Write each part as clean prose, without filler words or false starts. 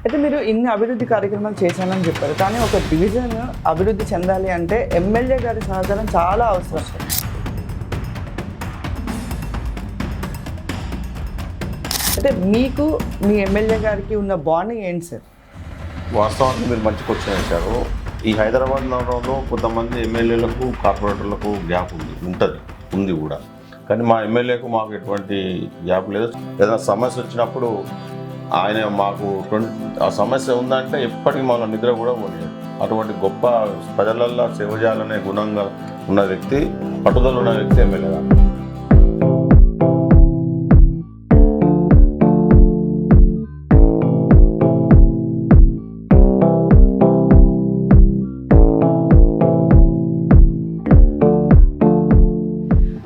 అయితే మీరు ఇన్ని అభివృద్ధి కార్యక్రమాలు చేశానని చెప్పారు. కానీ ఒక డివిజన్ అభివృద్ధి చెందాలి అంటే ఎమ్మెల్యే గారి సహకారం చాలా అవసరం. అయితే మీకు మీ ఎమ్మెల్యే గారికి ఉన్న బాండింగ్ ఏంటి సార్? వాస్తవానికి మీరు మంచి క్వశ్చన్ వేశారు. ఈ హైదరాబాద్ నగరంలో కొంతమంది ఎమ్మెల్యేలకు కార్పొరేటర్లకు గ్యాప్ ఉంది కూడా. కానీ మా ఎమ్మెల్యేకు మాకు ఎటువంటి గ్యాప్ లేదు. ఏదైనా సమస్య వచ్చినప్పుడు ఆయన మాకు ఆ సమస్య ఉందంటే ఎప్పటికీ మన నిద్ర కూడా పోలేదు. అటువంటి గొప్ప ప్రజలల్లో సేవ చేయాలనే గుణంగా ఉన్న వ్యక్తి, పట్టుదల ఉన్న వ్యక్తి ఎమ్మెల్యే గారు.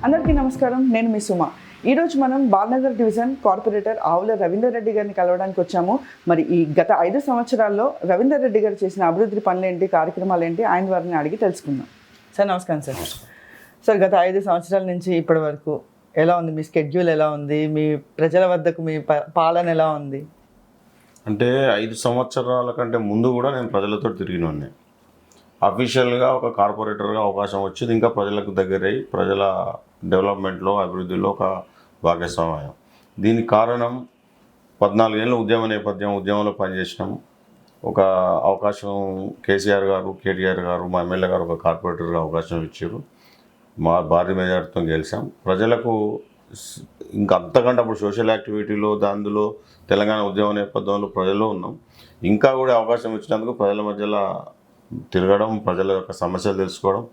అందరికీ నమస్కారం, నేను మీ సుమ. ఈరోజు మనం బాలనగర్ డివిజన్ కార్పొరేటర్ ఆవుల రవీందర్ రెడ్డి గారిని కలవడానికి వచ్చాము. మరి ఈ గత 5 సంవత్సరాల్లో రవీందర్ రెడ్డి గారు చేసిన అభివృద్ధి పనులేంటి, కార్యక్రమాలు ఏంటి, ఆయన వారిని అడిగి తెలుసుకుందాం. సార్ నమస్కారం సార్. సార్ గత 5 సంవత్సరాల నుంచి ఇప్పటి వరకు ఎలా ఉంది మీ స్కెడ్యూల్, ఎలా ఉంది మీ ప్రజల వద్దకు మీ పాలన ఎలా ఉంది? అంటే 5 సంవత్సరాల కంటే ముందు కూడా నేను ప్రజలతో తిరిగినోడిని. అఫీషియల్గా ఒక కార్పొరేటర్గా అవకాశం వచ్చింది. ఇంకా ప్రజలకు దగ్గరై ప్రజల డెవలప్మెంట్లో, అభివృద్ధిలో ఒక భాగస్వామ్యం. దీనికి కారణం 14 ఏళ్ళ ఉద్యమంలో పనిచేసినాం. ఒక అవకాశం కేసీఆర్ గారు, కేటీఆర్ గారు, మా ఎమ్మెల్యే గారు ఒక కార్పొరేటర్గా అవకాశం ఇచ్చారు. మా భారీ మెజార్టీతో గెలిచాం. ప్రజలకు ఇంకా అంతకంటే అప్పుడు సోషల్ యాక్టివిటీలో అందులో తెలంగాణ ఉద్యమ నేపథ్యంలో ప్రజల్లో ఉన్నాం. ఇంకా కూడా అవకాశం ఇచ్చినందుకు ప్రజల మధ్యలో తిరగడం, ప్రజల యొక్క సమస్యలు తెలుసుకోవడం,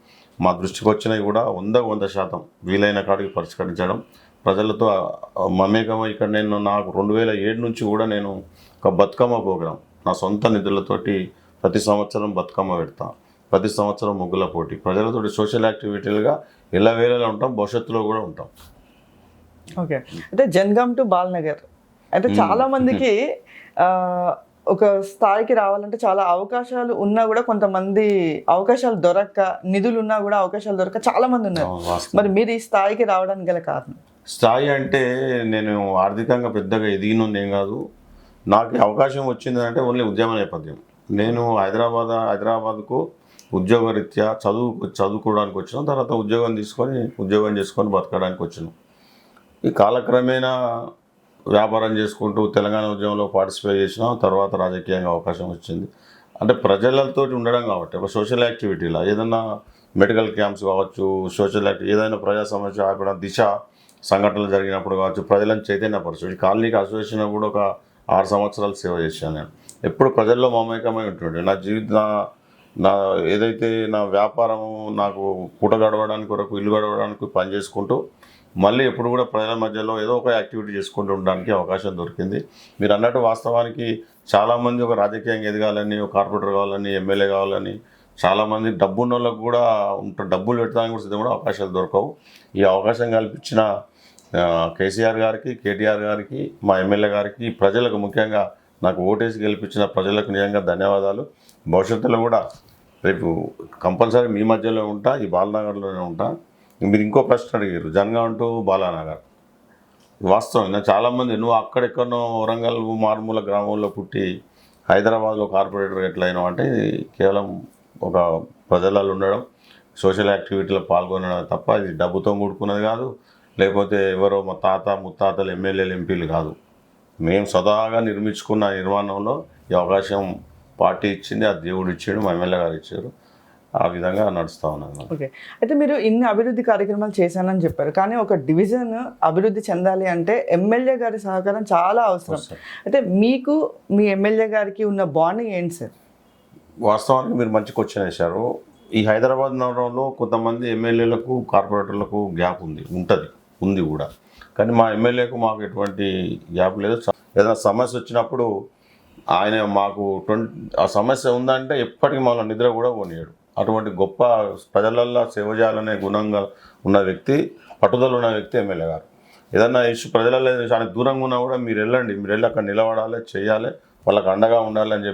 మా దృష్టికి వచ్చినవి కూడా 100% వీలైన కాడికి పరిష్కరించడం, ప్రజలతో మమేకమై ఇక్కడ నాకు 2007 నుంచి కూడా నేను ఒక బతుకమ్మ ప్రోగ్రాం నా సొంత నిధులతోటి ప్రతి సంవత్సరం బతుకమ్మ పెడతా, ప్రతి సంవత్సరం ముగ్గుల పోటీ, ప్రజలతోటి సోషల్ యాక్టివిటీలుగా ఎల్లవేళలా ఉంటాం, భవిష్యత్తులో కూడా ఉంటాం. ఓకే, అయితే జన్గాం టు బాలనగర్ అయితే చాలా మందికి ఒక స్థాయికి రావాలంటే చాలా అవకాశాలు ఉన్నా కూడా కొంతమంది అవకాశాలు దొరక్క, నిధులు ఉన్నా కూడా అవకాశాలు దొరక్క చాలా మంది ఉన్నారు. మరి మీరు ఈ స్థాయికి రావడానికి గల కారణం? స్థాయి అంటే నేను ఆర్థికంగా పెద్దగా ఎదిగినోని ఏం కాదు. నాకు అవకాశం వచ్చింది అంటే ఓన్లీ ఉద్యమ నేపథ్యం. నేను హైదరాబాద్కు ఉద్యోగరీత్యా చదువుకోవడానికి వచ్చినాం. తర్వాత ఉద్యోగం చేసుకొని బతకడానికి వచ్చినాం. ఈ కాలక్రమేణా వ్యాపారం చేసుకుంటూ తెలంగాణ ఉద్యమంలో పార్టిసిపేట్ చేసినాం. తర్వాత రాజకీయంగా అవకాశం వచ్చింది. అంటే ప్రజలతో ఉండడం కాబట్టి ఒక సోషల్ యాక్టివిటీలా ఏదైనా మెడికల్ క్యాంప్స్ కావచ్చు, సోషల్ యాక్టివిటీ ఏదైనా ప్రజా సమస్య ఆపడం, దిశ సంఘటనలు జరిగినప్పుడు కావచ్చు, ప్రజలను చైతన్యపరచు. ఈ కాలనీకి అసోసియేషన్ కూడా ఒక 6 సంవత్సరాలు సేవ చేశాను. నేను ఎప్పుడు ప్రజల్లో మమేకమై ఉంటుండే. నా ఏదైతే నా వ్యాపారం నాకు పూట గడవడానికి కొరకు, ఇల్లు గడవడానికి పని చేసుకుంటూ మళ్ళీ ఎప్పుడు కూడా ప్రజల మధ్యలో ఏదో ఒక యాక్టివిటీ చేసుకుంటూ ఉండడానికి అవకాశం దొరికింది. మీరు అన్నట్టు వాస్తవానికి చాలామంది ఒక రాజకీయంగా ఎదగాలని, ఒక కార్పొరేటర్ కావాలని, ఎమ్మెల్యే కావాలని చాలామంది డబ్బున్న వాళ్ళకు కూడా డబ్బులు పెట్టడానికి కూడా సిద్ధంగా అవకాశాలు దొరకవు. ఈ అవకాశం కల్పించిన కేసీఆర్ గారికి, కేటీఆర్ గారికి, మా ఎమ్మెల్యే గారికి, ప్రజలకు ముఖ్యంగా నాకు ఓటేసి గెలిపించిన ప్రజలకు నిజంగా ధన్యవాదాలు. భవిష్యత్తులో కూడా రేపు కంపల్సరీ మీ మధ్యలో ఉంటా, ఈ బాలనగర్లోనే ఉంటా. మీరు ఇంకో ప్రశ్న అడిగారు, జన్గాం టు బాలానగర్. వాస్తవం, చాలామంది నువ్వు అక్కడెక్కడో వరంగల్ మారుమూల గ్రామంలో పుట్టి హైదరాబాద్లో కార్పొరేటర్ ఎట్లయినావు అంటే ఇది కేవలం ఒక ప్రజలలో ఉండడం, సోషల్ యాక్టివిటీలో పాల్గొనడం తప్ప ఇది డబ్బుతో కూడుకున్నది కాదు. లేకపోతే ఎవరో మా ముత్తాతలు ఎమ్మెల్యేలు, ఎంపీలు కాదు. మేము సదాగా నిర్మించుకున్న నిర్మాణంలో ఈ అవకాశం పార్టీ ఇచ్చింది, ఆ దేవుడు ఇచ్చాడు, మా ఎమ్మెల్యే గారు ఇచ్చారు. ఆ విధంగా నడుస్తూ ఉన్నాను. ఓకే, అయితే మీరు ఇన్ని అభివృద్ధి కార్యక్రమాలు చేశానని చెప్పారు. కానీ ఒక డివిజన్ అభివృద్ధి చెందాలి అంటే ఎమ్మెల్యే గారి సహకారం చాలా అవసరం. అయితే మీకు మీ ఎమ్మెల్యే గారికి ఉన్న బాండింగ్ ఏంటి సార్? వాస్తవానికి మీరు మంచి క్వశ్చన్ వేశారు. ఈ హైదరాబాద్ నగరంలో కొంతమంది ఎమ్మెల్యేలకు, కార్పొరేటర్లకు గ్యాప్ ఉంది కూడా. కానీ మా ఎమ్మెల్యేకు మాకు ఎటువంటి గ్యాప్ లేదు. ఏదైనా సమస్య వచ్చినప్పుడు ఆయన మాకు ఆ సమస్య ఉందంటే ఎప్పటికీ మన నిద్ర కూడా పోనీయడు. అటువంటి గొప్ప ప్రజలల్లో సేవ చేయాలనే గుణంగా ఉన్న వ్యక్తి, పట్టుదల ఉన్న వ్యక్తి ఎమ్మెల్యే గారు. ఏదన్నా ఇష్యూ ప్రజలలో చాలా దూరంగా ఉన్నా కూడా మీరు వెళ్ళి అక్కడ నిలబడాలి, చేయాలి, వాళ్ళకి అండగా ఉండాలి అని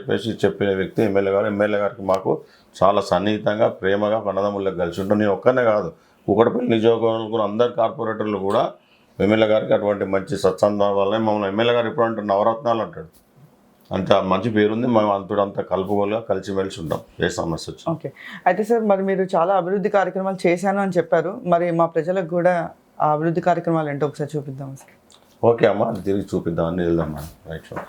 చెప్పిన వ్యక్తి ఎమ్మెల్యే గారు. ఎమ్మెల్యే గారికి మాకు చాలా సన్నిహితంగా, ప్రేమగా, అన్నదమ్ములకు కలిసి ఉంటాం. నేను ఒక్కనే కాదు, కూకట్పల్లి నియోజకవర్గంలో అందరు కార్పొరేటర్లు కూడా ఎమ్మెల్యే గారికి అటువంటి మంచి సత్సంబంధం వల్లనే మమ్మల్ని ఎమ్మెల్యే గారు ఇప్పుడు అంటారు నవరత్నాలు అంటాడు. అంత మంచి పేరుంది. మేము అంతా కలుపుకోలుగా కలిసిమెలిసి ఉంటాం ఏ సమస్య వచ్చి. ఓకే. అయితే సార్ మరి మీరు చాలా అభివృద్ధి కార్యక్రమాలు చేశాను అని చెప్పారు. మరి మా ప్రజలకు కూడా ఆ అభివృద్ధి కార్యక్రమాలు ఏంటో ఒకసారి చూపిద్దాం సార్. ఓకే అమ్మా, అది తిరిగి చూపిద్దాం అని వెళ్దాం మనం. Right sure.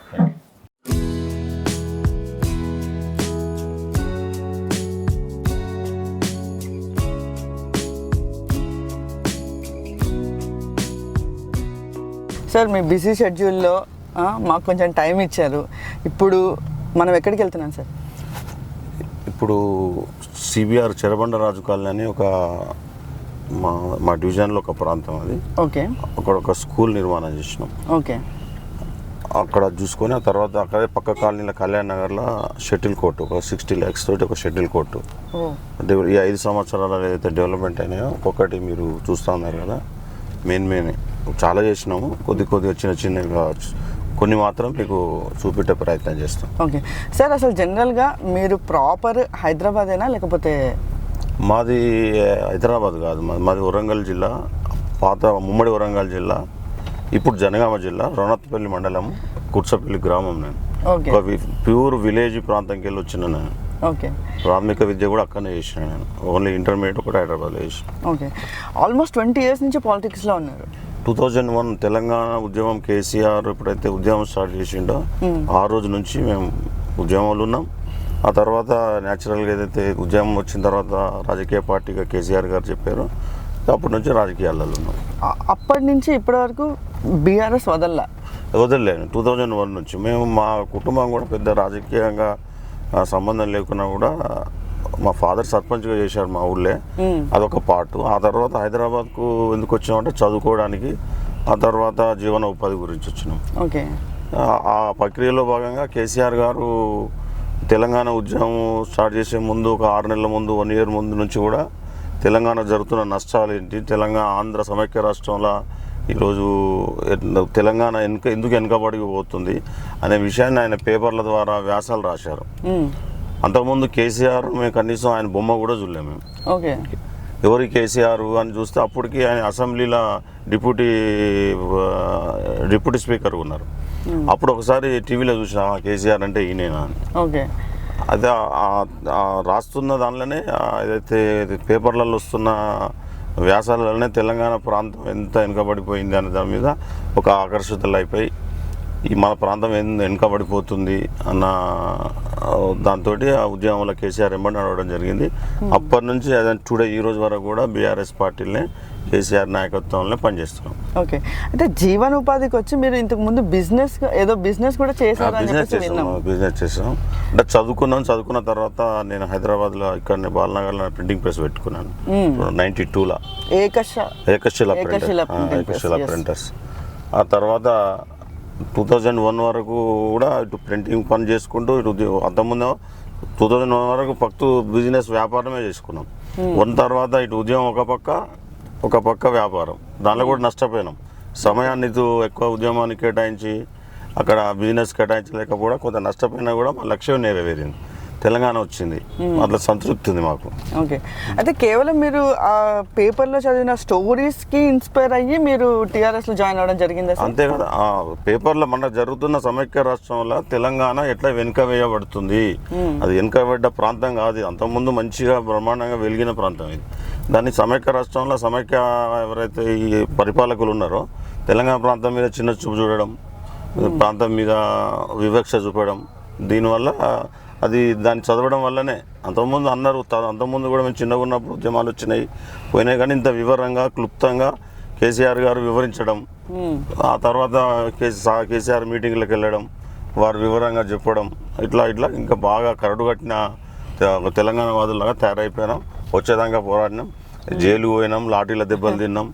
సార్ మీ బిజీ షెడ్యూల్లో మాకు కొంచెం టైం ఇచ్చారు. ఇప్పుడు మనం ఎక్కడికి వెళ్తున్నాం సార్? ఇప్పుడు సిబిఆర్ చెరబండరాజు కాలనీ అని ఒక మా డివిజన్లో ఒక ప్రాంతం అది. ఓకే. అక్కడ ఒక స్కూల్ నిర్మాణం చేసినాం. ఓకే. అక్కడ చూసుకొని ఆ తర్వాత అక్కడే పక్క కాలనీలో కళ్యాణ్ నగర్లో షటిల్ కోర్టు ఒక 60 lakhs తోటి ఒక షటిల్ కోర్టు. ఈ 5 సంవత్సరాలు ఏదైతే డెవలప్మెంట్ అయినాయో ఒక్కొక్కటి మీరు చూస్తూ ఉన్నారు కదా. మెయిన్ చాలా చేసినాము. కొద్దిగా చిన్నవి కావచ్చు, కొన్ని మాత్రం మీకు చూపెట్టే ప్రయత్నం చేస్తాం. ఓకే సార్, అసలు జనరల్గా మీరు ప్రాపర్ హైదరాబాదేనా లేకపోతే? మాది హైదరాబాద్ కాదు, మాది వరంగల్ జిల్లా, పాత ఉమ్మడి వరంగల్ జిల్లా, ఇప్పుడు జనగామ జిల్లా, రౌనత్పల్లి మండలం, కుర్చపల్లి గ్రామం. నేను ఒక ప్యూర్ విలేజ్ ప్రాంతంకి వెళ్ళి వచ్చిన నేను. ఓకే. ప్రాథమిక విద్య కూడా అక్కడనే చేసిన నేను. ఓన్లీ ఇంటర్మీడియట్ కూడా హైదరాబాద్లో చేసిన. ఓకే. ఆల్మోస్ట్ 20 years నుంచి పాలిటిక్స్లో ఉన్నారు. 2001 తెలంగాణ ఉద్యమం కేసీఆర్ ఎప్పుడైతే ఉద్యమం స్టార్ట్ చేసిండో ఆ రోజు నుంచి మేము ఉద్యమంలో ఉన్నాం. ఆ తర్వాత న్యాచురల్గా ఏదైతే ఉద్యమం వచ్చిన తర్వాత రాజకీయ పార్టీగా కేసీఆర్ గారు చెప్పారు, అప్పటి నుంచి రాజకీయాలలో ఉన్నాం. అప్పటి నుంచి ఇప్పటి వరకు బీఆర్ఎస్ వదలలేను. 2001 నుంచి మేము, మా కుటుంబం కూడా పెద్ద రాజకీయంగా సంబంధం లేకున్నా కూడా మా ఫాదర్ సర్పంచ్గా చేశారు మా ఊళ్ళే, అదొక పార్ట్. ఆ తర్వాత హైదరాబాద్కు ఎందుకు వచ్చామంటే చదువుకోవడానికి, ఆ తర్వాత జీవన ఉపాధి గురించి వచ్చినాం. ఓకే. ఆ ప్రక్రియలో భాగంగా కేసీఆర్ గారు తెలంగాణ ఉద్యమం స్టార్ట్ చేసే ముందు ఒక 6 నెలల ముందు, 1 year ముందు నుంచి కూడా తెలంగాణ జరుగుతున్న నష్టాలు ఏంటి, ఆంధ్ర సమైక్య రాష్ట్రంలో ఈరోజు తెలంగాణ ఎందుకు వెనుకబడిపోతుంది అనే విషయాన్ని ఆయన పేపర్ల ద్వారా వ్యాసాలు రాశారు. అంతకుముందు కేసీఆర్ మేము కనీసం ఆయన బొమ్మ కూడా చూడలేము మేము. ఓకే. ఎవరి కేసీఆర్ అని చూస్తే అప్పటికి ఆయన అసెంబ్లీలో డిప్యూటీ స్పీకర్ ఉన్నారు. అప్పుడు ఒకసారి టీవీలో చూసిన కేసీఆర్ అంటే ఈయనేనా అని. ఓకే. అదే రాస్తున్న దానిలోనే ఏదైతే పేపర్లలో వస్తున్న వ్యాసాలలోనే తెలంగాణ ప్రాంతం ఎంత వెనుకబడిపోయింది అనే దాని మీద ఒక ఆకర్షితులు అయిపోయి ఈ మన ప్రాంతం వెనుకబడిపోతుంది అన్న దాంతో ఆ ఉద్యమంలో కేసీఆర్ ఎంబడి నడవడం జరిగింది. అప్పటి నుంచి టుడే ఈ రోజు వరకు కూడా బీఆర్ఎస్ పార్టీలనే కేసీఆర్ నాయకత్వంలో పనిచేస్తున్నాం. ఓకే. అయితే జీవనోపాధికి వచ్చి మీరు ఇంతకు ముందు బిజినెస్ కూడా చేశారు? బిజినెస్ చేసాం. అంటే చదువుకున్న తర్వాత నేను హైదరాబాద్లో ఇక్కడనే బాలనగర్లో ప్రింటింగ్ ప్రెస్ పెట్టుకున్నాను 92లో. ఏకశిల ప్రింటర్స్. ఆ తర్వాత 2001 వరకు కూడా ఇటు ప్రింటింగ్ పని చేసుకుంటూ ఇటు అంతకుముందు 2001 వరకు బిజినెస్ వ్యాపారమే చేసుకున్నాం. తర్వాత ఇటు ఉద్యమం ఒక పక్క వ్యాపారం, దానిలో కూడా నష్టపోయినాం. సమయాన్ని ఎక్కువ ఉద్యమానికి కేటాయించి అక్కడ బిజినెస్ కేటాయించలేకపోవడా కొంత నష్టపోయినా కూడా మా లక్ష్యం నెరవేరింది. తెలంగాణ వచ్చింది, అట్లా సంతృప్తి ఉంది మాకు. ఓకే. అయితే కేవలం మీరు ఆ పేపర్లో చదివిన స్టోరీస్కి ఇన్స్పైర్ అయ్యి మీరు టీఆర్ఎస్లో జాయిన్ అవ్వడం జరిగిందా? అంతే కదా. ఆ పేపర్లో మన జరుగుతున్న సమైక్య రాష్ట్రంలో తెలంగాణ ఎట్లా వెనుక వేయబడుతుంది, అది వెనుకబడ్డ ప్రాంతం కాదు, అంతకుముందు మంచిగా బ్రహ్మాండంగా వెలిగిన ప్రాంతం ఇది. దాన్ని సమైక్య రాష్ట్రంలో ఎవరైతే ఈ పరిపాలకులు ఉన్నారో తెలంగాణ ప్రాంతం మీద చిన్న చూపు చూడడం, ప్రాంతం మీద వివక్ష చూపడం, దీనివల్ల దాన్ని చదవడం వల్లనే అంతకుముందు కూడా మేము చిన్నగా ఉన్నప్పుడు ఉద్యమాలు పోయినాయి, కానీ ఇంత వివరంగా క్లుప్తంగా కేసీఆర్ గారు వివరించడం, ఆ తర్వాత కేసీఆర్ మీటింగ్లకు వెళ్ళడం, వారు వివరంగా చెప్పడం, ఇట్లా ఇంకా బాగా కరడు కట్టిన తెలంగాణ వాదులాగా తయారైపోయినాం. వచ్చేదాకా పోరాడినాం, జైలు పోయినాం, లాఠీల దెబ్బలు తిన్నాం.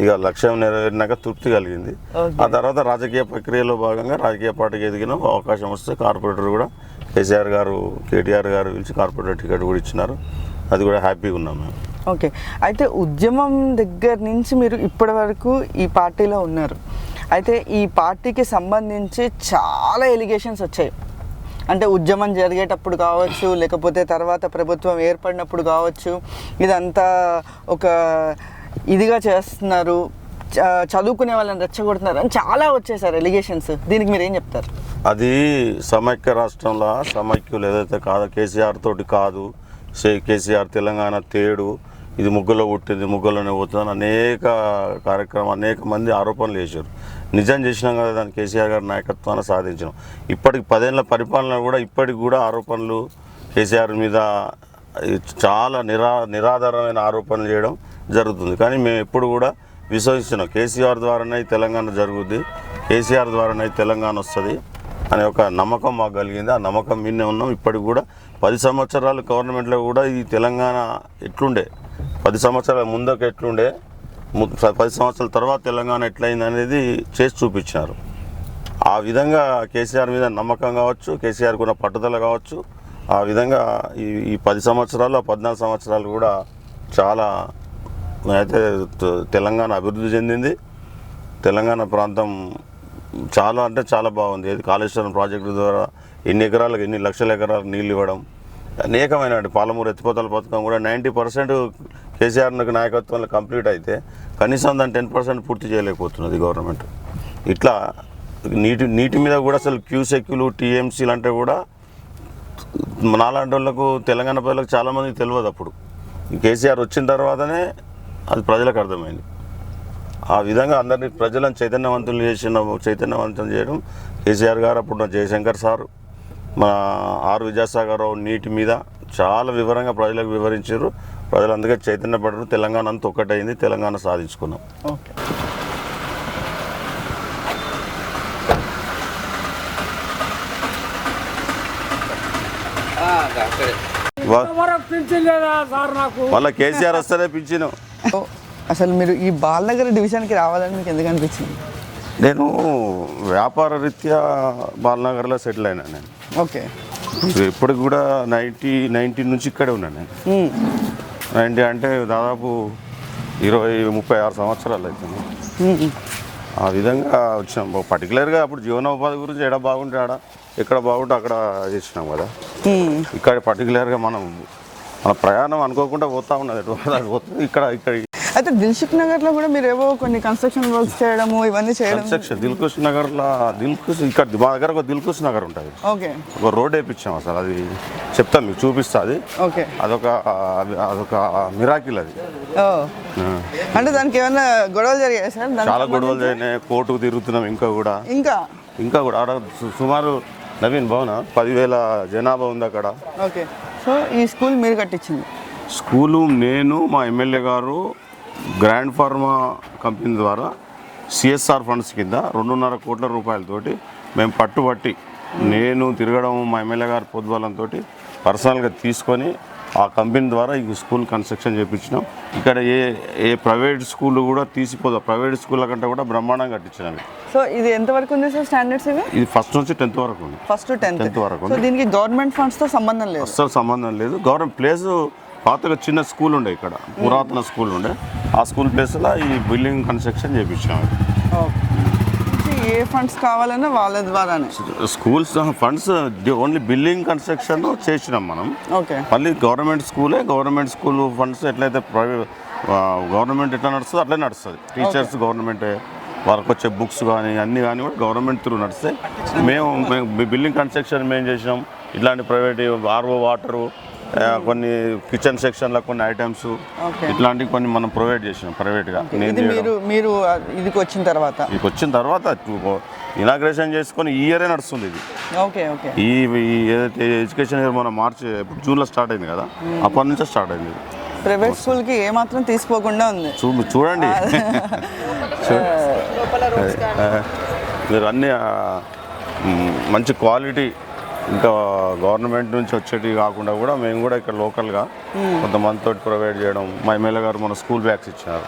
ఇక లక్ష్యం నెరవేరినాక తృప్తి కలిగింది. ఆ తర్వాత రాజకీయ ప్రక్రియలో భాగంగా రాజకీయ పార్టీకి ఎదిగినాం. అవకాశం వస్తే కార్పొరేటర్ కూడా కేసీఆర్ గారు, కేటీఆర్ గారు పిలిచి కార్పొరేటర్ టికెట్ కూడా ఇచ్చినారు. అది కూడా హ్యాపీగా ఉన్నాం మేము. ఓకే. అయితే ఉద్యమం దగ్గర నుంచి మీరు ఇప్పటి వరకు ఈ పార్టీలో ఉన్నారు. అయితే ఈ పార్టీకి సంబంధించి చాలా ఎలిగేషన్స్ వచ్చాయి. అంటే ఉద్యమం జరిగేటప్పుడు కావచ్చు, లేకపోతే తర్వాత ప్రభుత్వం ఏర్పడినప్పుడు కావచ్చు, ఇదంతా ఒక ఇదిగా చేస్తున్నారు, చదువుకునే వాళ్ళని రెచ్చగొడుతున్నారు అని చాలా వచ్చేసారు ఎలిగేషన్స్. దీనికి మీరు ఏం చెప్తారు? అది సమైక్య రాష్ట్రంలో సమైక్యులు ఏదైతే కాదో కేసీఆర్ తోటి కాదు, కేసీఆర్ తెలంగాణ తేడు, ఇది ముగ్గులో పుట్టింది ముగ్గులోనే పోతుందని అనేక కార్యక్రమం అనేక మంది ఆరోపణలు చేశారు. నిజం చేసినాం కదా, దాన్ని కేసీఆర్ గారి నాయకత్వాన్ని సాధించినాం. ఇప్పటికి 10 ఏళ్ల పరిపాలన కూడా ఇప్పటికి కూడా ఆరోపణలు కేసీఆర్ మీద చాలా నిరాధారమైన ఆరోపణలు చేయడం జరుగుతుంది. కానీ మేము ఎప్పుడు కూడా విశ్వసిస్తున్నాం కేసీఆర్ ద్వారానే తెలంగాణ జరుగుద్ది, కేసీఆర్ ద్వారానే తెలంగాణ వస్తుంది అనే ఒక నమ్మకం మాకు కలిగింది. ఆ నమ్మకం మీదనే ఉన్నాం. ఇప్పటికి కూడా 10 సంవత్సరాలు గవర్నమెంట్లో కూడా ఈ తెలంగాణ ఎట్లుండే, 10 సంవత్సరాల ముందుకు ఎట్లుండే, 10 సంవత్సరాల తర్వాత తెలంగాణ ఎట్లయింది అనేది చేసి చూపించారు. ఆ విధంగా కేసీఆర్ మీద నమ్మకం కావచ్చు, కేసీఆర్కి ఉన్న పట్టుదల కావచ్చు, ఆ విధంగా ఈ 10 సంవత్సరాలు 14 సంవత్సరాలు కూడా చాలా అయితే తెలంగాణ అభివృద్ధి చెందింది. తెలంగాణ ప్రాంతం చాలా అంటే చాలా బాగుంది. ఇది కాళేశ్వరం ప్రాజెక్టు ద్వారా ఎన్ని ఎకరాలకు ఎన్ని లక్షల ఎకరాలకు నీళ్ళు ఇవ్వడం, అనేకమైన పాలమూరు ఎత్తిపోతల పథకం కూడా 90% కేసీఆర్ నాయకత్వంలో కంప్లీట్ అయితే కనీసం దాన్ని 10% పూర్తి చేయలేకపోతున్నది గవర్నమెంట్. ఇట్లా నీటి మీద కూడా అసలు క్యూసెక్యులు టీఎంసీలు అంటే కూడా నాలాంటి వాళ్ళకు తెలంగాణ ప్రజలకు చాలామందికి తెలియదు. అప్పుడు కేసీఆర్ వచ్చిన తర్వాతనే అది ప్రజలకు అర్థమైంది. ఆ విధంగా అందరినీ ప్రజలను చైతన్యవంతం చేయడం కేసీఆర్ గారు, అప్పుడు జయశంకర్ సారు, మన ఆర్ విద్యాసాగర్ రావు నీటి మీద చాలా వివరంగా ప్రజలకు వివరించారు. ప్రజలు అందుకే చైతన్యపడరు. తెలంగాణ అంతా ఒక్కటైంది, తెలంగాణ సాధించుకున్నాం. ఓకే. మళ్ళీ కేసీఆర్ వస్తేనే పింఛను. అసలు మీరు ఈ బాలనగర్ డివిజన్కి రావాలని మీకు ఎందుకు అనిపించింది? నేను వ్యాపార రీత్యా బాలనగర్లో సెటిల్ అయినా. నేను ఓకే. ఇప్పటికి కూడా 1990 నుంచి ఇక్కడే ఉన్నాను. నేను 90 అంటే దాదాపు 36 సంవత్సరాలు అవుతుంది. ఆ విధంగా వచ్చినాం. పర్టికులర్గా అప్పుడు జీవనోపాధి గురించి ఎక్కడ బాగుంటే ఎక్కడ బాగుంటే అక్కడ చేసినాం కదా. ఇక్కడ పర్టికులర్గా మన ప్రయాణం అనుకోకుండా పోతా ఉన్నది, ఇక్కడ అయితే దిల్సుఖ్ నగర్లో కూడా మీరు ఏవో కొన్ని కన్స్ట్రక్షన్ వర్క్స్ చేయడము ఇవన్నీ చేయడం. దిల్కుష్ నగర్లో ఇక్కడ మా దగ్గర ఒక దిల్కుష్ నగర్ ఉంటుంది. ఓకే. ఒక రోడ్ వేయించాం. అసలు అది చెప్తాను మీకు, చూపిస్తా. అది ఓకే. అదొక మిరాకిల్ అది. అంటే దానికి ఏమైనా గొడవలు జరిగాయి సార్? చాలా గొడవలు జరిగినాయి, కోర్టుకు తిరుగుతున్నాం. ఇంకా కూడా ఆడ సుమారు నవీన్ భవన 10,000 జనాభా ఉంది అక్కడ. ఓకే. సో ఈ స్కూల్ మీరు కట్టించింది? స్కూలు నేను, మా ఎమ్మెల్యే గారు గ్రాండ్ ఫార్మా కంపెనీ ద్వారా సిఎస్ఆర్ ఫండ్స్ కింద 2.5 కోట్ల రూపాయలతోటి మేము పట్టుబట్టి, నేను తిరగడం, మా ఎమ్మెల్యే గారు పొద్దుబలంతో పర్సనల్గా తీసుకొని ఆ కంపెనీ ద్వారా ఈ స్కూల్ కన్స్ట్రక్షన్ చేయించినాం. ఇక్కడ ఏ ప్రైవేట్ స్కూల్ కూడా తీసిపోదు. ప్రైవేట్ స్కూళ్ళ కంటే కూడా బ్రహ్మాండంగా కట్టించినాం. సో ఇది ఎంతవరకు ఉంది సార్ స్టాండర్డ్స్? ఇది ఫస్ట్ నుంచి 10th వరకు ఉంది. ఫస్ట్ 10th వరకు. సో దీనికి గవర్నమెంట్ ఫండ్స్తో సంబంధం లేదు? అస్సలు సంబంధం లేదు. గవర్నమెంట్ ప్లేస్ పాతగా చిన్న స్కూల్ ఉండే, ఇక్కడ పురాతన స్కూల్ ఉండే, ఆ స్కూల్ ప్లేస్లో ఈ బిల్డింగ్ కన్స్ట్రక్షన్ చేయించాం. ఏ ఫండ్స్ కావాలన్నా వాళ్ళ ద్వారానే schools funds only building construction చేసినాం మనం. ఓకే. మళ్ళీ గవర్నమెంట్ స్కూల్ ఫండ్స్ ఎట్లయితే గవర్నమెంట్ ఎట్లా నడుస్తుందో అట్లే నడుస్తుంది. టీచర్స్ గవర్నమెంటే, వాళ్ళకి వచ్చే బుక్స్ కానీ అన్నీ కానీ కూడా గవర్నమెంట్ త్రూ నడిస్తే, మేము బిల్డింగ్ కన్స్ట్రక్షన్ మేము చేసినాం. ఇట్లాంటి ప్రైవేట్ ఆర్ఓ వాటరు, కొన్ని కిచెన్ సెక్షన్లో కొన్ని ఐటమ్స్ ఇట్లాంటివి కొన్ని మనం ప్రొవైడ్ చేసినాం ప్రైవేట్గా. మీరు ఇదికి వచ్చిన తర్వాత ఇనాగ్రేషన్ చేసుకొని ఈ ఇయరే నడుస్తుంది ఇది. ఓకే. ఓకే. ఈ ఏదైతే ఎడ్యుకేషన్ ఇయర్ మన జూన్లో స్టార్ట్ అయింది కదా, అప్పటి నుంచే స్టార్ట్ అయింది. ప్రైవేట్ స్కూల్కి ఏమాత్రం తీసుకోకుండా ఉంది. చూడండి మీరు అన్నీ మంచి క్వాలిటీ, ఇంకా గవర్నమెంట్ నుంచి వచ్చేటివి కాకుండా కూడా మేము కూడా ఇక్కడ లోకల్గా కొంతమందితో ప్రొవైడ్ చేయడం. మా ఎమ్మెల్యే గారు మన స్కూల్ బ్యాగ్స్ ఇచ్చినారు,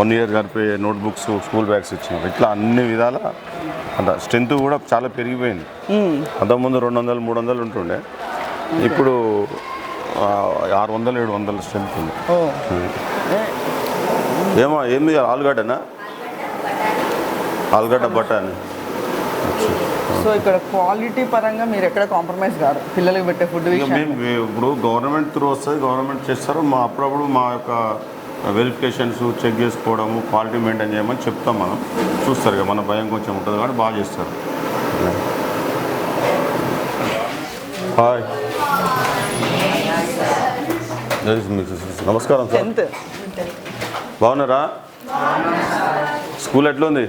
1 year జరిపే నోట్బుక్స్, స్కూల్ బ్యాగ్స్ ఇచ్చినారు. ఇట్లా అన్ని విధాల అంత స్ట్రెంత్ కూడా చాలా పెరిగిపోయింది. అంతకుముందు 200, 300 ఉంటుండే, ఇప్పుడు 600, 700 స్ట్రెంత్ ఉంది. ఏమి ఆలుగడ్డ బఠానీ. సో ఇక్కడ క్వాలిటీ పరంగా మీరు ఎక్కడ కాంప్రమైజ్ కాదు పిల్లలకి పెట్టే ఫుడ్? ఇప్పుడు గవర్నమెంట్ త్రూ వస్తుంది, గవర్నమెంట్ చేస్తారు. అప్పుడప్పుడు మా యొక్క వెరిఫికేషన్స్ చెక్ చేసుకోవడము, క్వాలిటీ మెయింటైన్ చేయమని చెప్తాం. మనం చూస్తారు కదా, మన భయం కొంచెం ఉంటుంది కాబట్టి బాగా చేస్తారు. హాయ్, నమస్కారం సార్. 10th. బాగున్నారా? స్కూల్ ఎట్లుంది?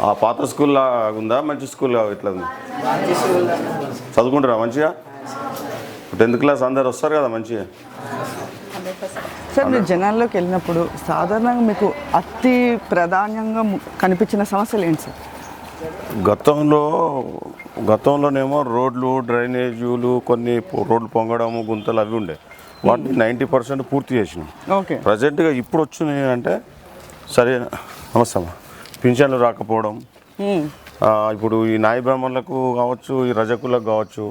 ఆ పాత స్కూల్ ఉందా, మంచి స్కూల్ ఎట్లా ఉంది? చదువుకుంటారా మంచిగా? 10th క్లాస్ అందరు వస్తారు కదా మంచిగా? సార్ మీరు జనాల్లోకి వెళ్ళినప్పుడు సాధారణంగా మీకు అతి ప్రాధాన్యంగా కనిపించిన సమస్యలు ఏంటి సార్? గతంలోనేమో రోడ్లు, డ్రైనేజీలు, కొన్ని రోడ్లు పొంగడము, గుంతలు అవి ఉండే. వాటిని 90% పూర్తి చేసినాం. ఓకే. ప్రజెంట్గా ఇప్పుడు వచ్చినాయి అంటే సరే. నమస్తే అమ్మా. పింఛన్లు రాకపోవడం, ఇప్పుడు ఈ నాయ బ్రాహ్మణులకు కావచ్చు, ఈ రజకులకు కావచ్చు,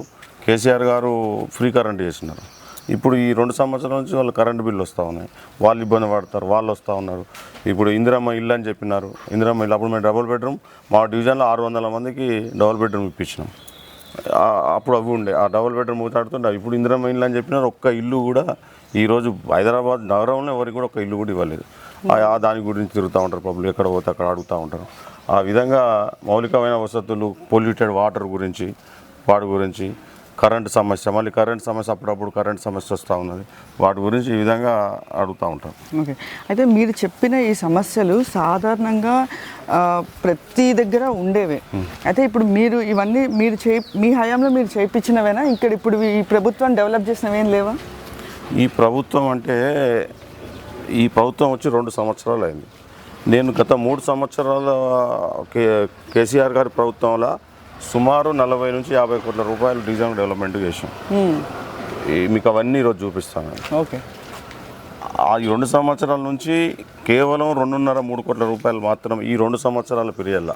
కేసీఆర్ గారు ఫ్రీ కరెంట్ చేస్తున్నారు. ఇప్పుడు ఈ 2 సంవత్సరాల నుంచి వాళ్ళు కరెంటు బిల్లు వస్తూ ఉన్నాయి, వాళ్ళు ఇబ్బంది పడతారు, వాళ్ళు వస్తూ ఉన్నారు. ఇప్పుడు ఇందిరమ్మ ఇల్లు అని చెప్పినారు. ఇందిరమ్మ ఇల్లు అప్పుడు మేము డబుల్ బెడ్రూమ్ మా డివిజన్లో 600 మందికి డబుల్ బెడ్రూమ్ ఇప్పించినాం. అప్పుడు అవి ఉండే ఆ డబుల్ బెడ్రూమ్ మూతాడుతుండే. ఇప్పుడు ఇందిరమ్మ ఇల్లు అని చెప్పినారు. ఒక్క ఇల్లు కూడా ఈరోజు హైదరాబాద్ నగరంలో ఎవరికి కూడా ఒక్క ఇల్లు కూడా ఇవ్వలేదు. దాని గురించి తిరుగుతూ ఉంటారు పబ్లిక్, ఎక్కడ పోతే అక్కడ అడుగుతూ ఉంటారు. ఆ విధంగా మౌలికమైన వసతులు, పొల్యూటెడ్ వాటర్ గురించి, వాటి గురించి, కరెంటు సమస్య, మళ్ళీ కరెంట్ సమస్య, అప్పుడప్పుడు కరెంట్ సమస్య వస్తూ ఉన్నది. వాటి గురించి ఈ విధంగా అడుగుతూ ఉంటాం. ఓకే. అయితే మీరు చెప్పిన ఈ సమస్యలు సాధారణంగా ప్రతి దగ్గర ఉండేవే. అయితే ఇప్పుడు మీరు ఇవన్నీ మీ హయాంలో మీరు చేయించినవేనా? ఇక్కడ ఇప్పుడు ఈ ప్రభుత్వం డెవలప్ చేసినవి ఏం లేవా? ఈ ప్రభుత్వం వచ్చి 2 సంవత్సరాలు అయింది. నేను గత 3 సంవత్సరాల కేసీఆర్ గారి ప్రభుత్వంలో సుమారు 40 నుంచి 50 కోట్ల రూపాయలు డిజైన్ డెవలప్మెంట్ చేసాం. మీకు అవన్నీ ఈరోజు చూపిస్తాను. ఓకే. ఈ 2 సంవత్సరాల నుంచి కేవలం 2.5-3 కోట్ల రూపాయలు మాత్రం ఈ 2 సంవత్సరాల పీరియడ్లో,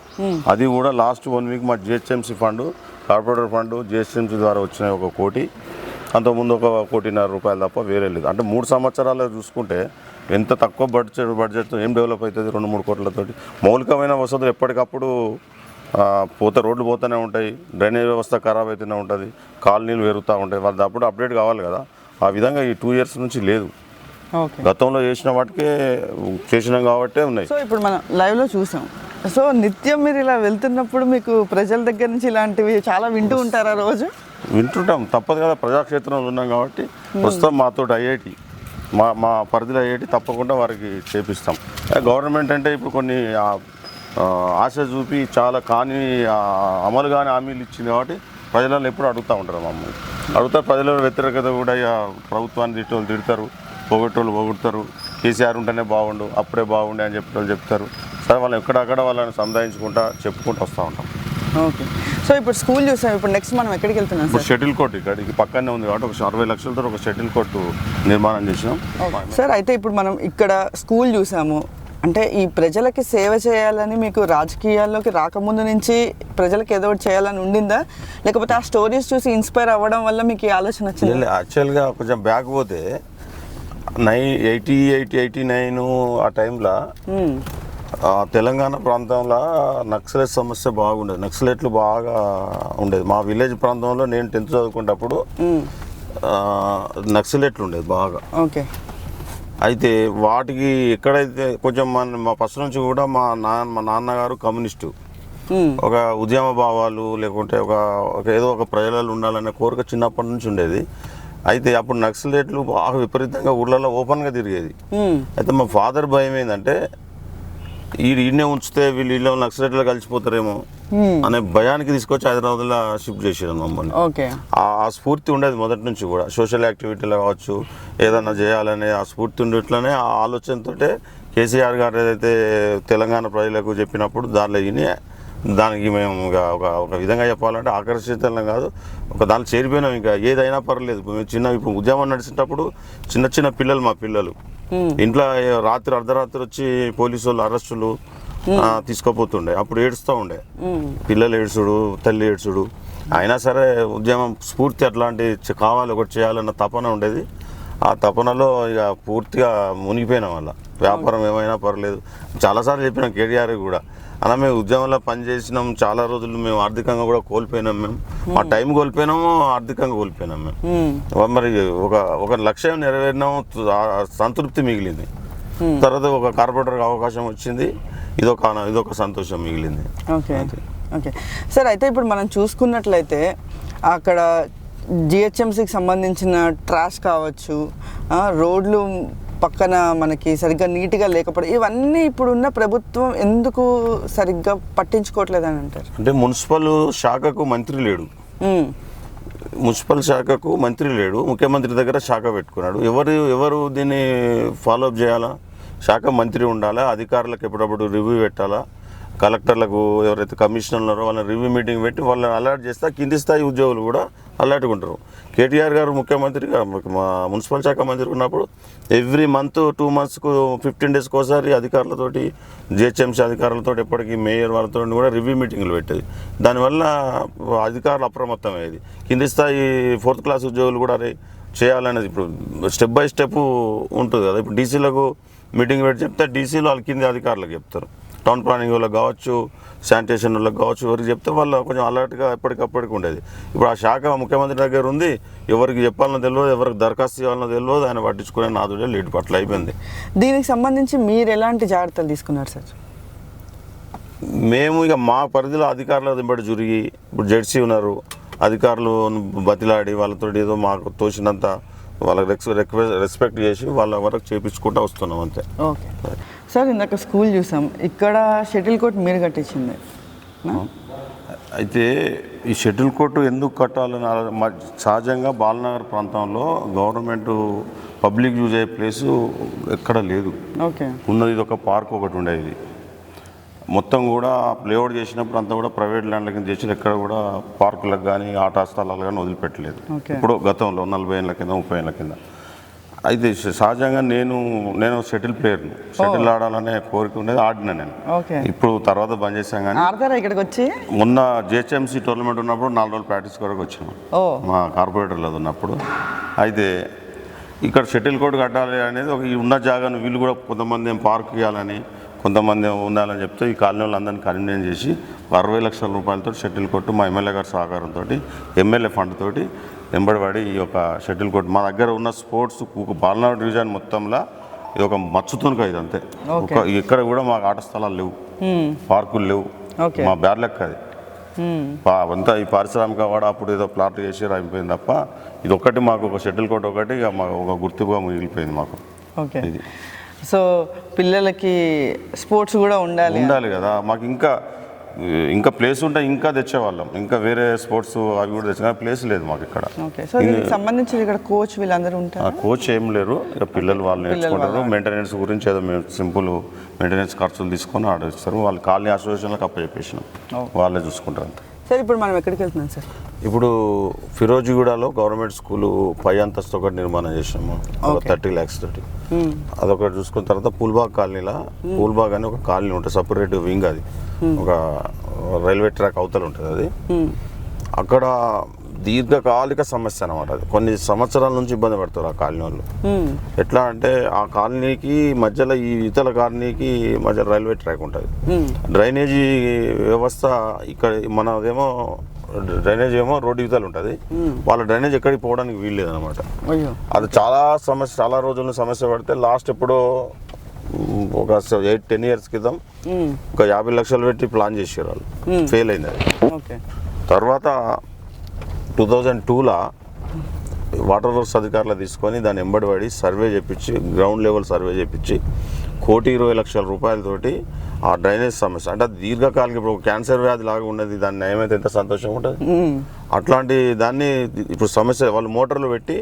అది కూడా లాస్ట్ 1 వీక్ మా GHMC fund, corporator fund, GHMC ద్వారా వచ్చిన 1 కోటి, అంతకుముందు 1.5 కోటి రూపాయలు తప్ప వేరే లేదు. అంటే 3 సంవత్సరాలు చూసుకుంటే ఎంత తక్కువ బడ్జెట్తో ఏం డెవలప్ అవుతుంది? 2-3 కోట్లతోటి మౌలికమైన వసతులు ఎప్పటికప్పుడు రోడ్లు పోతూనే ఉంటాయి, డ్రైనేజ్ వ్యవస్థ ఖరాబ్ అవుతూనే ఉంటుంది, కాలనీలు పెరుగుతూ ఉంటాయి. వాళ్ళు అప్పుడు అప్డేట్ కావాలి కదా. ఆ విధంగా ఈ 2 ఇయర్స్ నుంచి లేదు. గతంలో చేసిన వాటికే చేసినాం కాబట్టే ఉన్నాయి. సో ఇప్పుడు మనం లైవ్లో చూసాం. సో నిత్యం మీరు ఇలా వెళ్తున్నప్పుడు మీకు ప్రజల దగ్గర నుంచి ఇలాంటివి చాలా వింటూ ఉంటారా? రోజు వింటుంటాం, తప్పదు కదా. ప్రజాక్షేత్రంలో ఉన్నాం కాబట్టి ప్రస్తుతం మాతో ఐఐటి, మా పరిధిలో ఐఐటి తప్పకుండా వారికి చేపిస్తాం. గవర్నమెంట్ అంటే ఇప్పుడు కొన్ని ఆశ చూపి చాలా అమలు కాని హామీలు ఇచ్చింది కాబట్టి ప్రజలను ఎప్పుడు అడుగుతూ ఉంటారు. మమ్మల్ని అడుగుతారు. ప్రజల వ్యతిరేకత కూడా ప్రభుత్వాన్ని తిడతారు, పొగొడతారు. కేసీఆర్ ఉంటేనే బాగుండు, అప్పుడే బాగుండే అని చెప్తారు. సరే, వాళ్ళు ఎక్కడక్కడ వాళ్ళని సంధాయించుకుంటూ చెప్పుకుంటూ వస్తూ ఉంటాం. ఓకే. సో ఇప్పుడు స్కూల్ చూసాం. ఇప్పుడు నెక్స్ట్ మనం ఎక్కడికి వెళ్తున్నాం? ఇప్పుడు షటిల్ కోర్ట్ ఇక్కడికి పక్కనే ఉంది కాబట్టి 60 లక్షలతో ఒక షటిల్ కోర్టు నిర్మాణం చేసినాం సార్. అయితే ఇప్పుడు మనం ఇక్కడ స్కూల్ చూసాము. అంటే ఈ ప్రజలకి సేవ చేయాలని మీకు రాజకీయాల్లోకి రాకముందు నుంచి ప్రజలకు ఏదో ఒకటి చేయాలని ఉండిందా, లేకపోతే ఆ స్టోరీస్ చూసి ఇన్స్పైర్ అవ్వడం వల్ల మీకు ఈ ఆలోచన వచ్చింది? యాక్చువల్గా కొంచెం బ్యాక్ పోతే 89 ఆ టైంలో తెలంగాణ ప్రాంతంలో నక్సలైట్ సమస్య బాగుండేది. నక్సలైట్లు బాగా ఉండేది. మా విలేజ్ ప్రాంతంలో నేను 10th చదువుకునేటప్పుడు నక్సలైట్లు ఉండేది బాగా. ఓకే. అయితే వాటికి ఎక్కడైతే కొంచెం మా ఫస్ట్ నుంచి కూడా మా నాన్నగారు కమ్యూనిస్టు, ఒక ఉద్యమ భావాలు లేకుంటే ఏదో ఒక ప్రజలలో ఉండాలనే కోరిక చిన్నప్పటి నుంచి ఉండేది. అయితే అప్పుడు నక్సలైట్లు బాగా విపరీతంగా ఊళ్ళలో ఓపెన్గా తిరిగేది. అయితే మా ఫాదర్ భయం ఏంటంటే ఈయనే ఉంచితే వీళ్ళు నక్సలైట్లో కలిసిపోతారేమో అనే భయానికి తీసుకొచ్చి హైదరాబాద్లో షిఫ్ట్ చేసారు మమ్మల్ని. ఆ స్ఫూర్తి ఉండేది మొదటి నుంచి కూడా. సోషల్ యాక్టివిటీలో కావచ్చు, ఏదన్నా చేయాలనే ఆ స్ఫూర్తి ఉండేట్లనే ఆ ఆలోచనతో కేసీఆర్ గారు ఏదైతే తెలంగాణ ప్రజలకు చెప్పినప్పుడు దానికి మేము ఒక విధంగా చెప్పాలంటే ఆకర్షితం కాదు, దాంట్లో చేరిపోయినాం. ఇంకా ఏదైనా పర్లేదు. ఇప్పుడు ఉద్యమం నడిచేటప్పుడు చిన్న పిల్లలు, మా పిల్లలు ఇంట్లో అర్ధరాత్రి వచ్చి పోలీసు వాళ్ళు అరెస్టులు తీసుకోపోతుండే. అప్పుడు ఏడుస్తూ ఉండే పిల్లలు, ఏడ్చుడు, తల్లి ఏడ్చుడు. అయినా సరే ఉద్యమం స్ఫూర్తి అట్లాంటి కావాలి, ఒకటి చేయాలన్న తపన ఉండేది. ఆ తపనలో ఇక పూర్తిగా మునిగిపోయినాం. వల్ల వ్యాపారం ఏమైనా పర్లేదు. చాలాసార్లు చెప్పినాం కేటీఆర్ కూడా, అలా మేము ఉద్యమంలో పనిచేసినాం. చాలా రోజులు మేము ఆర్థికంగా కూడా కోల్పోయినాం. మేము ఆ టైం కోల్పోయినాము, ఆర్థికంగా కోల్పోయినాం మేము. మరి ఒక లక్ష్యం నెరవేరినాము, సంతృప్తి మిగిలింది. తర్వాత ఒక కార్పొరేటర్కి అవకాశం వచ్చింది, ఇదొక సంతోషం మిగిలింది. ఓకే. సార్, అయితే ఇప్పుడు మనం చూసుకున్నట్లయితే అక్కడ జిహెచ్ఎంసీకి సంబంధించిన ట్రాష్ కావచ్చు, రోడ్లు పక్కన మనకి సరిగ్గా నీట్గా లేకపోవడం, ఇవన్నీ ఇప్పుడున్న ప్రభుత్వం ఎందుకు సరిగ్గా పట్టించుకోవట్లేదని అంటారు? అంటే మున్సిపల్ శాఖకు మంత్రి లేడు, మున్సిపల్ శాఖకు మంత్రి లేడు, ముఖ్యమంత్రి దగ్గర శాఖ పెట్టుకున్నాడు. ఎవరు దీన్ని ఫాలోఅప్ చేయాలా? శాఖ మంత్రి ఉండాలా, అధికారులకు ఎప్పుడప్పుడు రివ్యూ పెట్టాలా, కలెక్టర్లకు ఎవరైతే కమిషనర్ ఉన్నారో వాళ్ళని రివ్యూ మీటింగ్ పెట్టి వాళ్ళని అలర్ట్ చేస్తే కింది స్థాయి ఉద్యోగులు కూడా అలర్ట్గా ఉంటారు. కేటీఆర్ గారు ముఖ్యమంత్రిగా మా మున్సిపల్ శాఖ మంత్రి ఉన్నప్పుడు ఎవ్రీ మంత్ 2 monthsకు 15 daysకి ఒకసారి అధికారులతోటి, జిహెచ్ఎంసీ అధికారులతో, ఎప్పటికీ మేయర్ వాళ్ళతో కూడా రివ్యూ మీటింగ్లు పెట్టేది. దానివల్ల అధికారులు అప్రమత్తమయ్యేది. కింది స్థాయి 4th class ఉద్యోగులు కూడా చేయాలనేది ఇప్పుడు స్టెప్ బై స్టెప్ ఉంటుంది కదా. ఇప్పుడు డీసీలకు మీటింగ్ పెట్టి చెప్తే డీసీలు వాళ్ళ కింది అధికారులకు చెప్తారు, టౌన్ ప్లానింగ్ వాళ్ళకి కావచ్చు, శానిటేషన్ వాళ్ళకి కావచ్చు, ఎవరికి చెప్తే వాళ్ళు కొంచెం అలర్ట్గా ఎప్పటికప్పటికి ఉండేది. ఇప్పుడు ఆ శాఖ ముఖ్యమంత్రి దగ్గర ఉంది, ఎవరికి చెప్పాలనో తెలియదు, ఎవరికి దరఖాస్తు చేయాలనో తెలియదు, ఆయన పట్టించుకునే నాదుడే లేట్ పట్ల అయిపోయింది. దీనికి సంబంధించి మీరు ఎలాంటి జాగ్రత్తలు తీసుకున్నారు సార్? మేము ఇక మా పరిధిలో అధికారుల వెంబడి జురిగి, ఇప్పుడు జెడ్సీ ఉన్నారు, అధికారులు బతిలాడి వాళ్ళతో ఏదో మాకు తోచినంత వాళ్ళకి రెస్పెక్ట్ చేసి వాళ్ళ వరకు చేయించుకుంటూ వస్తున్నాం అంతే. ఓకే సార్, ఇందాక స్కూల్ చూసాం, ఇక్కడ షటిల్ కోర్ట్ మీరు కట్టించింది. అయితే ఈ షటిల్ కోర్టు ఎందుకు కట్టాలని సహజంగా బాలనగర్ ప్రాంతంలో గవర్నమెంట్ పబ్లిక్ యూజ్ అయ్యే ప్లేసు ఎక్కడ లేదు. ఓకే, ఉన్నది ఇది ఒక పార్క్ ఒకటి ఉండేది, మొత్తం కూడా లేఅవుట్ చేసినప్పుడు అంతా కూడా ప్రైవేట్ ల్యాండ్ల కింద చేసి ఎక్కడ కూడా పార్కులకు కానీ ఆట స్థలాలు కానీ వదిలిపెట్టలేదు. ఇప్పుడు గతంలో 40 ఏళ్ళ కింద 30 ఏళ్ళ కింద. అయితే సహజంగా నేను షటిల్ ప్లేయర్ను, షటిల్ ఆడాలనే కోరిక ఉండేది, ఆడినా నేను. ఇప్పుడు తర్వాత బంద్ చేశాం. కానీ ఇక్కడికి వచ్చి మొన్న జిహెచ్ఎంసీ టోర్నమెంట్ ఉన్నప్పుడు 4 రోజులు ప్రాక్టీస్ కొరకు వచ్చినాం మా కార్పొరేటర్లో ఉన్నప్పుడు. అయితే ఇక్కడ షటిల్ కోర్టు కట్టాలి అనేది ఒక ఉన్న జాగాను వీళ్ళు కూడా కొంతమంది ఏం పార్క్ ఇవ్వాలని, కొంతమంది ఉండాలని చెప్తే ఈ కాలనీ వాళ్ళందరినీ కన్వీనియన్ చేసి 60 లక్షల రూపాయలతో షటిల్ కోర్టు మా ఎమ్మెల్యే గారి సహకారంతో, ఎమ్మెల్యే ఫండ్ తోటి వెంబడిపడి ఈ యొక్క షటిల్ కోర్టు మా దగ్గర ఉన్న స్పోర్ట్స్ బాలనగర్ డివిజన్ మొత్తంలో ఇది ఒక మచ్చుతునుక. ఇది అంతే, ఇక్కడ కూడా మాకు ఆట స్థలాలు లేవు, పార్కులు లేవు, మా బ్యాడ్ లెక్క అది అంతా. ఈ పారిశ్రామిక వాడ అప్పుడు ఏదో ప్లాట్ చేసి అయిపోయింది తప్ప ఇది ఒక్కటి మాకు ఒక షటిల్ కోర్టు ఒకటి మాకు ఒక గుర్తుగా మిగిలిపోయింది మాకు. ఇది సో పిల్లలకి స్పోర్ట్స్ కూడా ఉండాలి కదా. మాకు ఇంకా ప్లేస్ ఉంటే ఇంకా తెచ్చేవాళ్ళం, ఇంకా వేరే స్పోర్ట్స్ అవి కూడా తెచ్చే ప్లేస్ లేదు మాకు ఇక్కడ. సంబంధించి ఇక్కడ కోచ్ వీళ్ళందరూ ఉంటారు? కోచ్ ఏం లేరు, ఇక పిల్లలు వాళ్ళు నేర్చుకుంటారు. మెయింటెనెన్స్ గురించి ఏదో మేము సింపుల్ మెయింటెనెన్స్ ఖర్చులు తీసుకొని ఆడిస్తారు. వాళ్ళు కాలనీ అసోసియేషన్లకు అప్పచెప్పేసినాం, వాళ్ళే చూసుకుంటారు అంతే. సార్ ఇప్పుడు మనం ఎక్కడికి వెళ్తున్నాం సార్? ఇప్పుడు ఫిరోజిగూడలో గవర్నమెంట్ స్కూలు 5 అంతస్తు ఒకటి నిర్మాణం చేసినాము, 30 lakhs తోటి. అదొకటి చూసుకున్న తర్వాత పూల్బాగ్ కాలనీలో, పూల్బాగ్ అని ఒక కాలనీ ఉంటుంది, సపరేట్ వింగ్, అది ఒక రైల్వే ట్రాక్ అవతల ఉంటుంది. అది అక్కడ దీర్ఘకాలిక సమస్య అనమాట. అది కొన్ని సంవత్సరాల నుంచి ఇబ్బంది పడతారు ఆ కాలనీ వాళ్ళు. ఎట్లా అంటే ఆ కాలనీకి మధ్యలో ఈ ఇతర కాలనీకి మధ్య రైల్వే ట్రాక్ ఉంటుంది. డ్రైనేజీ వ్యవస్థ ఇక్కడ మనదేమో డ్రైనేజ్ ఏమో రోడ్డు ఇవతలు ఉంటుంది, వాళ్ళ డ్రైనేజ్ ఎక్కడికి పోవడానికి వీల్లేదు అనమాట. అది చాలా రోజుల సమస్య పడితే లాస్ట్ ఎప్పుడో ఒక 8-10 years క్రితం ఒక 50 లక్షలు పెట్టి ప్లాన్ చేసారు వాళ్ళు, ఫెయిల్ అయింది అది. తర్వాత 2002లో వాటర్ వర్క్స్ అధికారులు తీసుకొని దాన్ని ఎంబడిపడి సర్వే చేయించి, గ్రౌండ్ లెవెల్ సర్వే చేయించి 1,20,00,000 రూపాయలతోటి ఆ డ్రైనేజ్ సమస్య, అంటే దీర్ఘకాలిక, ఇప్పుడు క్యాన్సర్ వ్యాధి లాగా ఉన్నది, దాన్ని నయమైతే ఎంత సంతోషంగా ఉంటుంది. అట్లాంటి దాన్ని ఇప్పుడు సమస్య వాళ్ళు మోటార్లు పెట్టి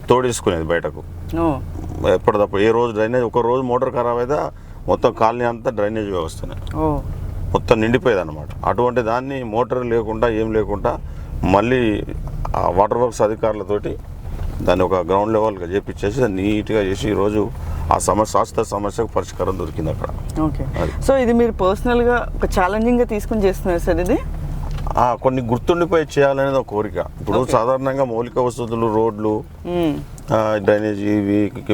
తోడేసుకునేది బయటకు ఎప్పటిదప్పుడు. ఏ రోజు డ్రైనేజ్, ఒక రోజు మోటార్ ఖరాబ్ అయితే మొత్తం కాలనీ అంతా డ్రైనేజ్ వ్యవస్థనే మొత్తం నిండిపోయేది అనమాట. అటువంటి దాన్ని మోటార్ లేకుండా ఏం లేకుండా మళ్ళీ ఆ వాటర్ వర్క్స్ అధికారులతోటి దాన్ని ఒక గ్రౌండ్ లెవెల్గా చేపించేసి దాన్ని నీట్గా చేసి ఈరోజు ఆ శాశ్వత సమస్యకు పరిష్కారం దొరికింది అక్కడ. ఓకే, సో ఇది మీరు పర్సనల్గా ఒక ఛాలెంజింగ్గా తీసుకుని చేస్తున్నారు సార్? ఇది కొన్ని గుర్తుండిపోయి చేయాలనేది ఒక కోరిక. ఇప్పుడు సాధారణంగా మౌలిక వసతులు, రోడ్లు, డ్రైనేజీ,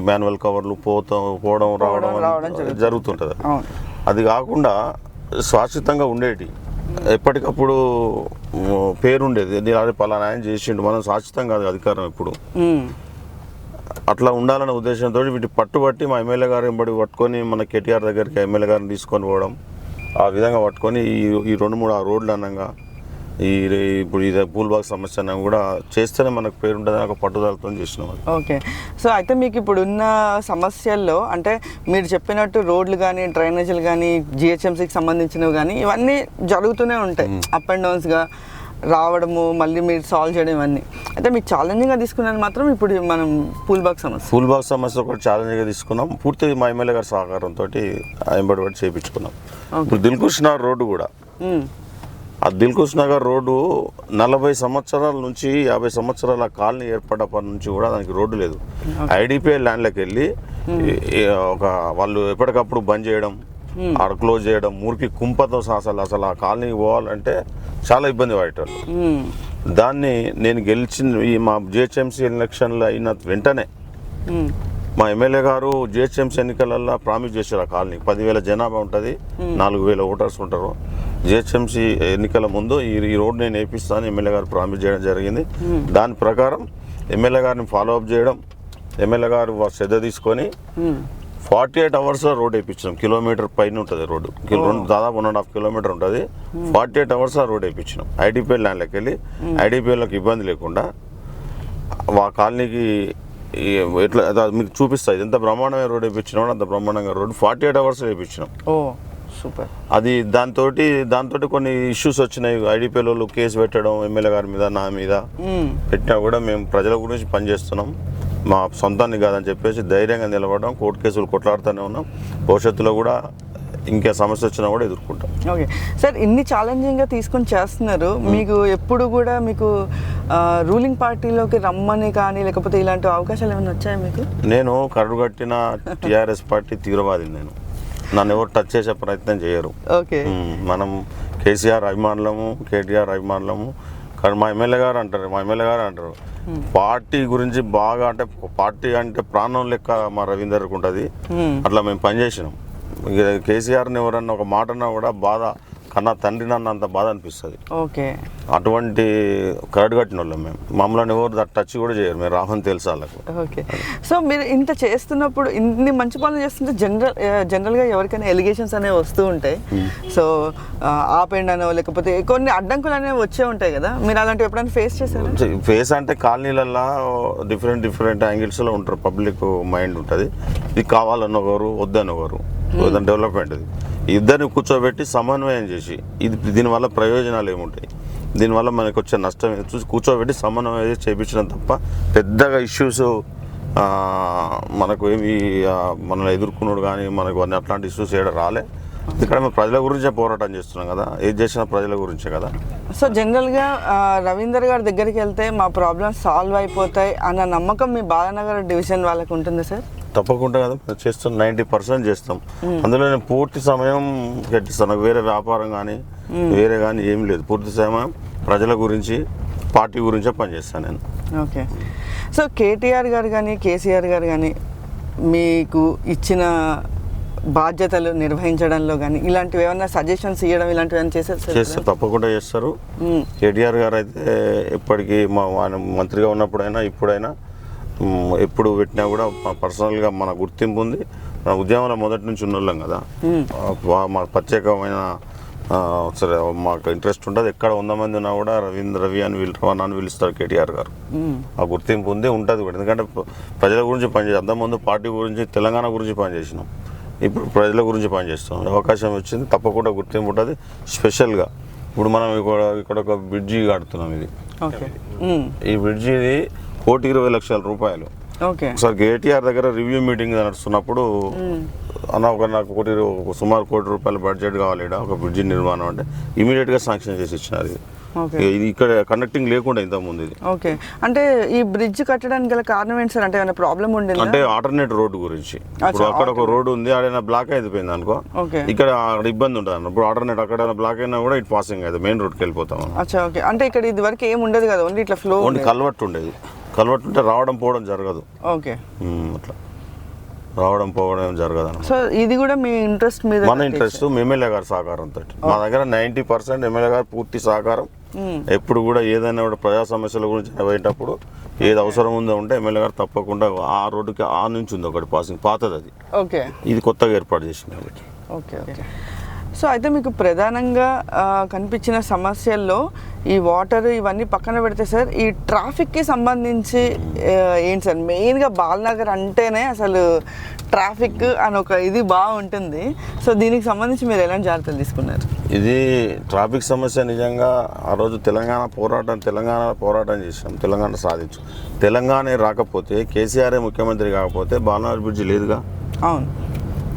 మాన్యువల్ కవర్లు పోవడం రావడం జరుగుతుంటుంది. అది కాకుండా శాశ్వతంగా ఉండేటి, ఎప్పటికప్పుడు పేరుండేది, నేను పలానా ఆయన చేసిండు, మనం శాశ్వతం కాదు అధికారం ఎప్పుడు. అట్లా ఉండాలనే ఉద్దేశంతో వీటి పట్టుబట్టి మా ఎమ్మెల్యే గారు ఎంబడి పట్టుకొని మన కేటీఆర్ దగ్గరికి ఎమ్మెల్యే గారిని తీసుకొని పోవడం, ఆ విధంగా పట్టుకొని ఈ 2-3 రోడ్లు అనంగా ఇప్పుడు ఇది పూల్బాగ్ సమస్య అన్నా కూడా చేస్తేనే మనకు పేరు ఉంటుందని ఒక పట్టుదలతో చేసినాం అది. ఓకే. సో అయితే మీకు ఇప్పుడు ఉన్న సమస్యల్లో అంటే మీరు చెప్పినట్టు రోడ్లు కానీ డ్రైనేజీలు కానీ జిహెచ్ఎంసీకి సంబంధించినవి కానీ ఇవన్నీ జరుగుతూనే ఉంటాయి అప్ అండ్ డౌన్స్గా రావడము మళ్ళీ మీరు సాల్వ్ చేయడం ఇవన్నీ. అయితే మీకు ఛాలెంజింగ్గా తీసుకున్నది మాత్రం ఇప్పుడు మనం పూల్బాగ్ సమస్య ఒకటి ఛాలెంజ్గా తీసుకున్నాం. పూర్తి మా ఎమ్మెల్యే గారి సహకారంతో ఎంబడి చేయించుకున్నాం. ఇప్పుడు దిల్కుష్ నగర్ రోడ్డు కూడా ఆ దిల్కుష్ నగర్ రోడ్డు 40 సంవత్సరాల నుంచి 50 సంవత్సరాల కాలనీ ఏర్పడ్డప్పటి నుంచి కూడా దానికి రోడ్డు లేదు. ఐడిపిఐ ల్యాండ్లోకి వెళ్ళి ఒక వాళ్ళు ఎప్పటికప్పుడు బంద్ చేయడం, ఆడ క్లోజ్ చేయడం, మురికి కుంపతో అసలు ఆ కాలనీకి పోవాలంటే చాలా ఇబ్బంది పడేటోళ్ళు. దాన్ని నేను గెలిచిన మా జిహెచ్ఎంసీ ఎలక్షన్లు అయిన వెంటనే మా ఎమ్మెల్యే గారు జిహెచ్ఎంసీ ఎన్నికలలో ప్రామిస్ చేశారు. ఆ కాలనీ 10,000 జనాభా ఉంటుంది, 4,000 ఓటర్స్ ఉంటారు. జిహెచ్ఎంసీ ఎన్నికల ముందు ఈ రోడ్ నేను వేపిస్తాను ఎమ్మెల్యే గారు ప్రామిస్ చేయడం జరిగింది. దాని ప్రకారం ఎమ్మెల్యే గారిని ఫాలో అప్ చేయడం, ఎమ్మెల్యే గారు శ్రద్ధ తీసుకొని 48 అవర్స్లో రోడ్ వేయించినాం. కిలోమీటర్ పైన ఉంటుంది రోడ్డు, దాదాపు 1.5 కిలోమీటర్ ఉంటుంది. 48 అవర్స్లో రోడ్ వేయించినాం. ఐడిపిఐ ల్యాండ్లోకి వెళ్ళి ఐడిపిఐలకు ఇబ్బంది లేకుండా ఆ కాలనీకి ఎట్లా మీకు చూపిస్తాయి ఎంత బ్రహ్మాండమైన రోడ్ వేయించినా అంత బ్రహ్మాండంగా రోడ్డు 48 అవర్స్ వేయించినాం. సూపర్. అది దాంతో కొన్ని ఇష్యూస్ వచ్చినాయి. ఐడిపిఐలో కేసు పెట్టడం ఎమ్మెల్యే గారి మీద నా మీద పెట్టినా కూడా మేము ప్రజల గురించి పనిచేస్తున్నాం, మా సొంతాన్ని కాదని చెప్పేసి ధైర్యంగా నిలబడడం, కోర్టు కేసులు కొట్లాడుతూనే ఉన్నాం. భవిష్యత్తులో కూడా ఇంకా సమస్య వచ్చినా కూడా ఎదుర్కొంటాం. ఓకే సార్, ఇన్ని ఛాలెంజింగ్గా తీసుకొని చేస్తున్నారు. మీకు ఎప్పుడు కూడా మీకు రూలింగ్ పార్టీలోకి రమ్మని కానీ లేకపోతే ఇలాంటి అవకాశాలు ఏమైనా వచ్చాయా మీకు? నేను కరుడుగట్టిన టీఆర్ఎస్ పార్టీ తీవ్రవాదిని. నన్ను ఎవరు టచ్ చేసే ప్రయత్నం చేయరు. ఓకే. మనం కేసీఆర్ అభిమానులము, కేటీఆర్ అభిమానులము. కానీ మా ఎమ్మెల్యే గారు అంటారు పార్టీ గురించి బాగా, అంటే పార్టీ అంటే ప్రాణం లెక్క మా రవీందర్కి ఉంటుంది. అట్లా మేము పనిచేసినాం. కేసీఆర్ని ఎవరన్నా ఒక మాట అన్నా కూడా బాధ కన్నా తండ్రి నన్ను అంత బాధ అనిపిస్తుంది. ఓకే. అటువంటి కరడు కట్టిన వాళ్ళం మేము. మమ్మల్ని ఎవరు టచ్ కూడా చేయరు, మేము రామని తెలుసు వాళ్ళకు. ఓకే. సో మీరు ఇంత చేస్తున్నప్పుడు, ఇన్ని మంచి పనులు చేస్తుంటే జనరల్గా ఎవరికైనా ఎలిగేషన్స్ అనేవి వస్తూ ఉంటాయి. సో ఆపేండి అనో లేకపోతే కొన్ని అడ్డంకులు అనేవి వచ్చే ఉంటాయి కదా, మీరు అలాంటివి ఎప్పుడైనా ఫేస్ చేశారు? ఫేస్ అంటే కాలనీలల్లో డిఫరెంట్ యాంగిల్స్లో ఉంటారు. పబ్లిక్ మైండ్ ఉంటుంది. ఇది కావాలన్న ఒకరు, వద్దని ఒకరు, డెవలప్మెంట్. ఇది ఇద్దరిని కూర్చోబెట్టి సమన్వయం చేసి దీనివల్ల ప్రయోజనాలు ఏముంటాయి, దీనివల్ల మనకు వచ్చే నష్టం చూసి కూర్చోబెట్టి సమన్వయం చేసి చేయించడం తప్ప పెద్దగా ఇష్యూస్ మనకు ఏమి మనల్ని ఎదుర్కొన్నాడు కానీ మనకు అట్లాంటి ఇష్యూస్ ఏడ రాలే. ఇక్కడ మేము ప్రజల గురించే పోరాటం చేస్తున్నాం కదా, ఏది చేసినా ప్రజల గురించే కదా. సో జనరల్గా రవీందర్ గారి దగ్గరికి వెళ్తే మా ప్రాబ్లమ్స్ సాల్వ్ అయిపోతాయి అన్న నమ్మకం మీ బాలానగర్ డివిజన్ వాళ్ళకు ఉంటుంది సార్? తప్పకుండా కదా, చేస్తాం. 90% చేస్తాం. అందులో నేను పూర్తి సమయం పెట్టిస్తాను. నాకు వేరే వ్యాపారం కానీ వేరే కానీ ఏం లేదు. పూర్తి సమయం ప్రజల గురించి, పార్టీ గురించే పనిచేస్తాను నేను. ఓకే. సో కేటీఆర్ గారు కానీ కేసీఆర్ గారు కానీ మీకు ఇచ్చిన బాధ్యతలు నిర్వహించడంలో కానీ ఇలాంటివి ఏమైనా సజెషన్స్ ఇవ్వడం ఇలాంటివి ఏమైనా చేస్తారు? తప్పకుండా చేస్తారు. కేటీఆర్ గారు అయితే ఎప్పటికీ ఆయన మంత్రిగా ఉన్నప్పుడైనా ఇప్పుడైనా ఎప్పుడు పెట్టినా కూడా పర్సనల్గా మన గుర్తింపు ఉంది. మన ఉద్యమంలో మొదటి నుంచి ఉన్నోళ్ళం కదా, మా ప్రత్యేకమైన సరే మాకు ఇంట్రెస్ట్ ఉంటుంది. ఎక్కడ 100 మంది ఉన్నా కూడా రవి అని పిలుస్తారు కేటీఆర్ గారు. ఆ గుర్తింపు ఉంది, ఉంటుంది కూడా. ఎందుకంటే ప్రజల గురించి పనిచేసి, అంతకుముందు పార్టీ గురించి, తెలంగాణ గురించి పనిచేసినాం. ఇప్పుడు ప్రజల గురించి పనిచేస్తాం. అవకాశం వచ్చింది, తప్పకుండా గుర్తింపు ఉంటుంది. స్పెషల్గా ఇప్పుడు మనం ఇక్కడ ఒక బ్రిడ్జి కడుతున్నాం. ఇది ఈ బ్రిడ్జిది 1,20,00,000 రూపాయలు. ఒకసారి కేటీఆర్ దగ్గర రివ్యూ మీటింగ్ నడుస్తున్నప్పుడు అన్న నాకు సుమారు 1 కోటి రూపాయల బడ్జెట్ కావాలి ఒక బ్రిడ్జి నిర్మాణం అంటే ఇమీడియట్గా శాంక్షన్ చేసి ఇచ్చినారు. ఇది ఇక్కడ కనెక్టింగ్ లేకుండా ఇంతకుముందు ఇది. ఓకే. అంటే ఈ బ్రిడ్జ్ కట్టడానికి గల కారణం ఏంటి సార్? అంటే ఏమైనా ప్రాబ్లం ఉండేది? అంటే ఆల్టర్నేట్ రోడ్డు గురించి. ఇప్పుడు అక్కడ ఒక రోడ్డు ఉంది, ఆడైనా బ్లాక్ అయిపోయింది అనుకో, ఇక్కడ ఇబ్బంది ఉంటుంది అన్న. ఇప్పుడు ఆల్టర్నేట్ అక్కడ బ్లాక్ అయినా కూడా ఇటు పాసింగ్ అయితే మెయిన్ రోడ్కి వెళ్ళిపోతాం. ఓకే. అంటే ఇక్కడ ఇది వరకు ఏమి ఉండదు కదా, ఓన్లీ ఇట్లా ఫ్లో, ఓన్లీ కల్వర్ట్ ఉండేది. కల్వర్ట్ ఉంటే రావడం పోవడం జరగదు. ఓకే. అట్లా రావడం పోవడం జరగదు అన్న. సో ఇది కూడా మీ ఇంట్రెస్ట్ మీద? మన ఇంట్రెస్ట్ ఎమ్మెల్యే గారి సహకారంతో. మా దగ్గర 90% ఎమ్మెల్యే గారు పూర్తి సహకారం. ఎప్పుడు కూడా ఏదైనా కూడా ప్రజా సమస్యల గురించి పోయేటప్పుడు ఏది అవసరం ఉందో ఉంటే ఎమ్మెల్యే గారు తప్పకుండా ఆ రోడ్డుకి ఆ నుంచి ఉంది ఒకటి పాసింగ్, పాతది అది. ఓకే. ఇది కొత్తగా ఏర్పాటు చేసింది కాబట్టి. ఓకే. ఓకే. సో అయితే మీకు ప్రధానంగా కనిపించిన సమస్యల్లో ఈ వాటర్ ఇవన్నీ పక్కన పెడితే సార్, ఈ ట్రాఫిక్కి సంబంధించి ఏంటి సార్? మెయిన్గా బాలనగర్ అంటేనే అసలు ట్రాఫిక్ అని ఒక ఇది బాగుంటుంది. సో దీనికి సంబంధించి మీరు ఎలాంటి జాగ్రత్తలు తీసుకున్నారు? ఇది ట్రాఫిక్ సమస్య నిజంగా ఆ రోజు తెలంగాణ పోరాటం చేసాం, తెలంగాణ సాధించు. తెలంగాణ రాకపోతే, కేసీఆర్ ముఖ్యమంత్రి కాకపోతే బాలనగర్ బ్రిడ్జి లేదుగా. అవును,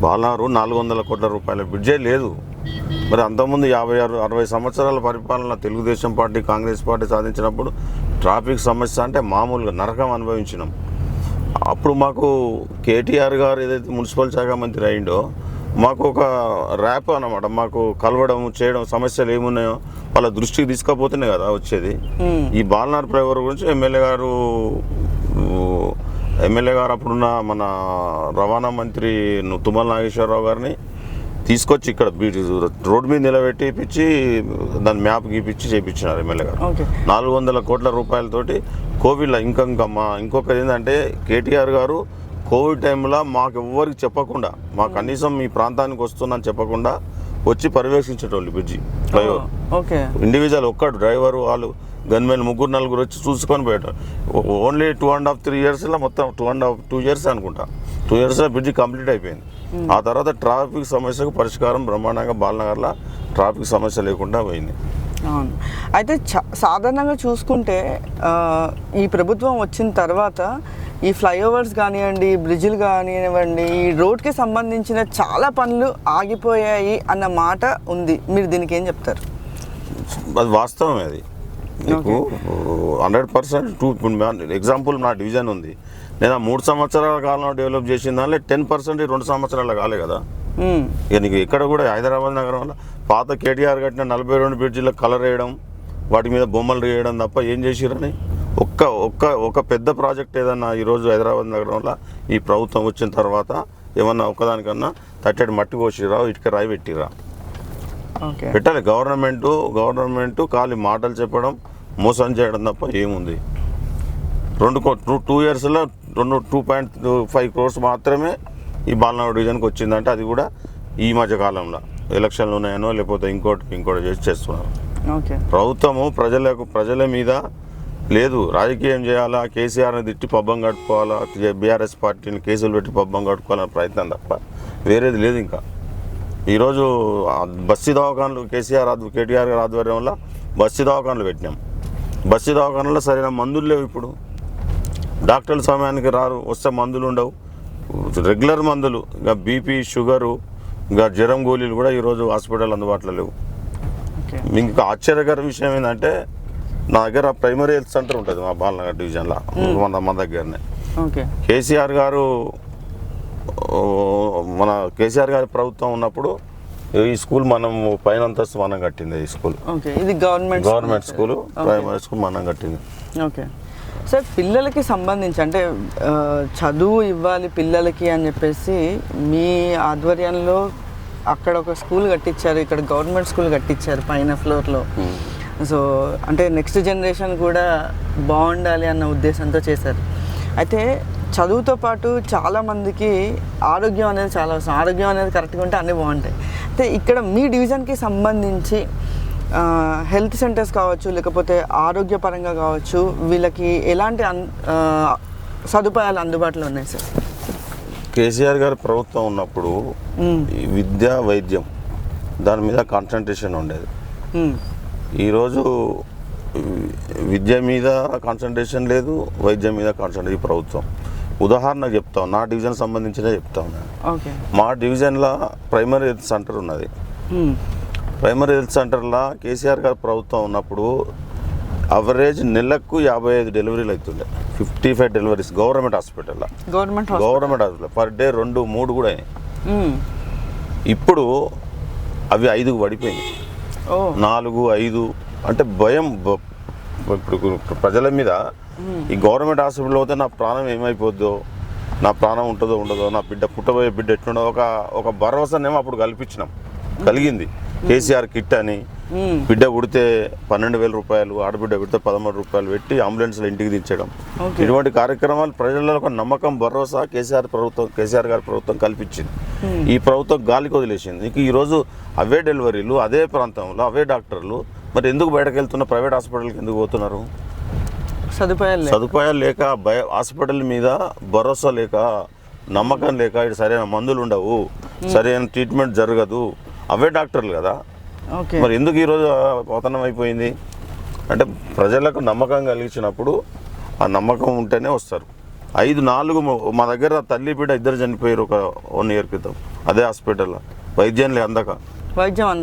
బాలనగర్ 400 కోట్ల రూపాయల బ్రిడ్జే లేదు. మరి అంతకుముందు 56-60 సంవత్సరాల పరిపాలన తెలుగుదేశం పార్టీ, కాంగ్రెస్ పార్టీ సాధించినప్పుడు ట్రాఫిక్ సమస్య అంటే మామూలుగా నరకం అనుభవించినాం. అప్పుడు మాకు కేటీఆర్ గారు ఏదైతే మున్సిపల్ శాఖ మంత్రి అయిండో మాకు ఒక ర్యాప్ అన్నమాట, మాకు కలవడం చేయడం, సమస్యలు ఏమున్నాయో వాళ్ళ దృష్టికి తీసుకపోతేనే కదా వచ్చేది. ఈ బాలనగర్ ఫ్లైఓవర్ గురించి ఎమ్మెల్యే గారు అప్పుడున్న మన రవాణా మంత్రి తుమ్మల నాగేశ్వరరావు గారిని తీసుకొచ్చి ఇక్కడ రోడ్డు మీద నిలబెట్టి ఇప్పించి దాని మ్యాప్ గీపించి చేయించినారు ఎమ్మెల్యే గారు. 400 కోట్ల రూపాయలతోటి కోవిడ్లో ఇంకొకటి ఏంటంటే కేటీఆర్ గారు కోవిడ్ టైంలో మాకు ఎవ్వరికి చెప్పకుండా, మా కనీసం మీ ప్రాంతానికి వస్తుందని చెప్పకుండా వచ్చి పర్యవేక్షించేటోళ్ళు బ్రిడ్జి ఫ్లైఓవర్. ఇండివిజువల్ ఒక్కడు డ్రైవరు, వాళ్ళు గన్మెన్ 3-4 వచ్చి చూసుకొని పోయేటారు. ఓన్లీ 2.5-3 ఇయర్స్లో మొత్తం 2 ఇయర్స్ అనుకుంటా, 2 ఇయర్స్లో బ్రిడ్జి కంప్లీట్ అయిపోయింది. ఆ తర్వాత ట్రాఫిక్ సమస్యకు పరిష్కారం బ్రహ్మాండంగా బాలనగర్లో ట్రాఫిక్ సమస్య లేకుండా పోయింది. అవును. అయితే సాధారణంగా చూసుకుంటే ఈ ప్రభుత్వం వచ్చిన తర్వాత ఈ ఫ్లైఓవర్స్ కానివ్వండి, బ్రిడ్జిలు కానివ్వండి, ఈ రోడ్కి సంబంధించిన చాలా పనులు ఆగిపోయాయి అన్న మాట ఉంది. మీరు దీనికి ఏం చెప్తారు? అది వాస్తవమే. అది మీకు 100% ఎగ్జాంపుల్ నా డివిజన్ ఉంది. నేను 3 సంవత్సరాల కాలంలో డెవలప్ చేసిన దానిలో 10% 2 సంవత్సరాలు కాలే కదా. ఇక నీకు ఇక్కడ కూడా హైదరాబాద్ నగరంలో పాత కేటీఆర్ కట్టిన 42 బ్రిడ్జిలకు కలర్ వేయడం, వాటి మీద బొమ్మలు వేయడం తప్ప ఏం చేసిరని ఒక పెద్ద ప్రాజెక్ట్ ఏదన్నా ఈరోజు హైదరాబాద్ నగరంలో ఈ ప్రభుత్వం వచ్చిన తర్వాత ఏమన్నా ఒక్కదానికన్నా తట్టడి మట్టి పోసిరా, ఇటుక రాయి పెట్టిరా? పెట్టాలి. గవర్నమెంట్ ఖాళీ మాటలు చెప్పడం, మోసం చేయడం తప్ప ఏముంది? 2 ఇయర్స్లో 2.5 crores మాత్రమే ఈ బాలనగర్ డివిజన్కి వచ్చిందంటే అది కూడా ఈ మధ్య కాలంలో ఎలక్షన్లు ఉన్నాయనో లేకపోతే ఇంకోటి చేస్తున్నారు. ప్రభుత్వము ప్రజల మీద లేదు, రాజకీయం చేయాలా, కేసీఆర్ని తిట్టి పబ్బం కట్టుకోవాలా, బీఆర్ఎస్ పార్టీని కేసులు పెట్టి పబ్బం కట్టుకోవాలనే ప్రయత్నం తప్ప వేరేది లేదు. ఇంకా ఈరోజు బస్తీ దవాఖానలు కేటీఆర్ గారి ఆధ్వర్యంలో బస్తీ దవాఖానలు పెట్టినాం. బస్తీ దవాఖానలో సరైన మందులు లేవు. ఇప్పుడు డాక్టర్ల సమయానికి రారు, వస్తే మందులు ఉండవు. రెగ్యులర్ మందులు, ఇంకా బీపీ, షుగరు, ఇంకా జ్వరం గోళీలు కూడా ఈరోజు హాస్పిటల్ అందుబాటులో లేవు. ఇంకా ఆశ్చర్యకర విషయం ఏంటంటే నా దగ్గర ప్రైమరీ హెల్త్ సెంటర్ ఉంటుంది మా బాలనగర్ డివిజన్లో, మన దగ్గరనే. కేసీఆర్ గారి ప్రభుత్వం ఉన్నప్పుడు ఈ స్కూల్ మనం పైన అంతస్తు మనం కట్టింది. ఈ స్కూల్ ఇది గవర్నమెంట్ స్కూల్, ప్రైమరీ స్కూల్ మనం కట్టింది. ఓకే సార్, పిల్లలకి సంబంధించి అంటే చదువు ఇవ్వాలి పిల్లలకి అని చెప్పేసి మీ ఆధ్వర్యంలో అక్కడ ఒక స్కూల్ కట్టించారు, ఇక్కడ గవర్నమెంట్ స్కూల్ కట్టించారు పైన ఫ్లోర్లో. సో అంటే నెక్స్ట్ జనరేషన్ కూడా బాగుండాలి అన్న ఉద్దేశంతో చేశారు. అయితే చదువుతో పాటు చాలామందికి ఆరోగ్యం అనేది చాలా అవసరం. ఆరోగ్యం అనేది కరెక్ట్గా ఉంటే అన్నీ బాగుంటాయి. అయితే ఇక్కడ మీ డివిజన్కి సంబంధించి హెల్త్ సెంటర్స్ కావచ్చు, లేకపోతే ఆరోగ్యపరంగా కావచ్చు, వీళ్ళకి ఎలాంటి సదుపాయాలు అందుబాటులో ఉన్నాయి సార్? కేసీఆర్ గారి ప్రభుత్వం ఉన్నప్పుడు విద్య, వైద్యం దాని మీద కాన్సన్ట్రేషన్ ఉండేది. ఈరోజు విద్య మీద కాన్సన్ట్రేషన్ లేదు, వైద్యం మీద కాన్సన్ట్రేషన్. ఈ ప్రభుత్వం ఉదాహరణకు చెప్తాం, నా డివిజన్ సంబంధించిన చెప్తాం. మా డివిజన్లో ప్రైమరీ హెల్త్ సెంటర్ ఉన్నది. ప్రైమరీ హెల్త్ సెంటర్లో కేసీఆర్ గారి ప్రభుత్వం ఉన్నప్పుడు అవరేజ్ నెలకు 55 డెలివరీలు అవుతుండే, 55 డెలివరీస్ గవర్నమెంట్ హాస్పిటల్లో. గవర్నమెంట్ హాస్పిటల్ పర్ డే 2-3 కూడా అయినాయి. ఇప్పుడు అవి 5కు పడిపోయినాయి, 4-5. అంటే భయం ఇప్పుడు ప్రజల మీద. ఈ గవర్నమెంట్ హాస్పిటల్ పోతే నా ప్రాణం ఏమైపోద్దో, నా ప్రాణం ఉంటుందో ఉండదో, నా పుట్టబోయే బిడ్డ ఎట్లుండదో ఒక భరోసానేమో అప్పుడు కలిగింది. కేసీఆర్ కిట్ అని, బిడ్డ పుడితే 12,000 రూపాయలు, ఆడబిడ్డ పుడితే 13 రూపాయలు పెట్టి అంబులెన్స్లో ఇంటికి దించడం. ఇటువంటి కార్యక్రమాలు ప్రజలలో ఒక నమ్మకం, భరోసా కేసీఆర్ గారి ప్రభుత్వం కల్పించింది. ఈ ప్రభుత్వం గాలికి వదిలేసింది. నీకు ఈరోజు అవే డెలివరీలు, అదే ప్రాంతంలో అవే డాక్టర్లు, మరి ఎందుకు బయటకు వెళ్తున్న ప్రైవేట్ హాస్పిటల్కి ఎందుకు పోతున్నారు? సదుపాయాలు లేక, హాస్పిటల్ మీద భరోసా లేక, నమ్మకం లేక, ఇటు సరైన మందులు ఉండవు, సరైన ట్రీట్మెంట్ జరగదు. అవే డాక్టర్లు కదా. మరి ఎందుకు ఈరోజు పతనం అయిపోయింది అంటే ప్రజలకు నమ్మకం కలిగించినప్పుడు ఆ నమ్మకం ఉంటేనే వస్తారు. 5-4 మా దగ్గర తల్లి బిడ్డ ఇద్దరు చనిపోయారు ఒక 1 year క్రితం అదే హాస్పిటల్లో. వైద్యం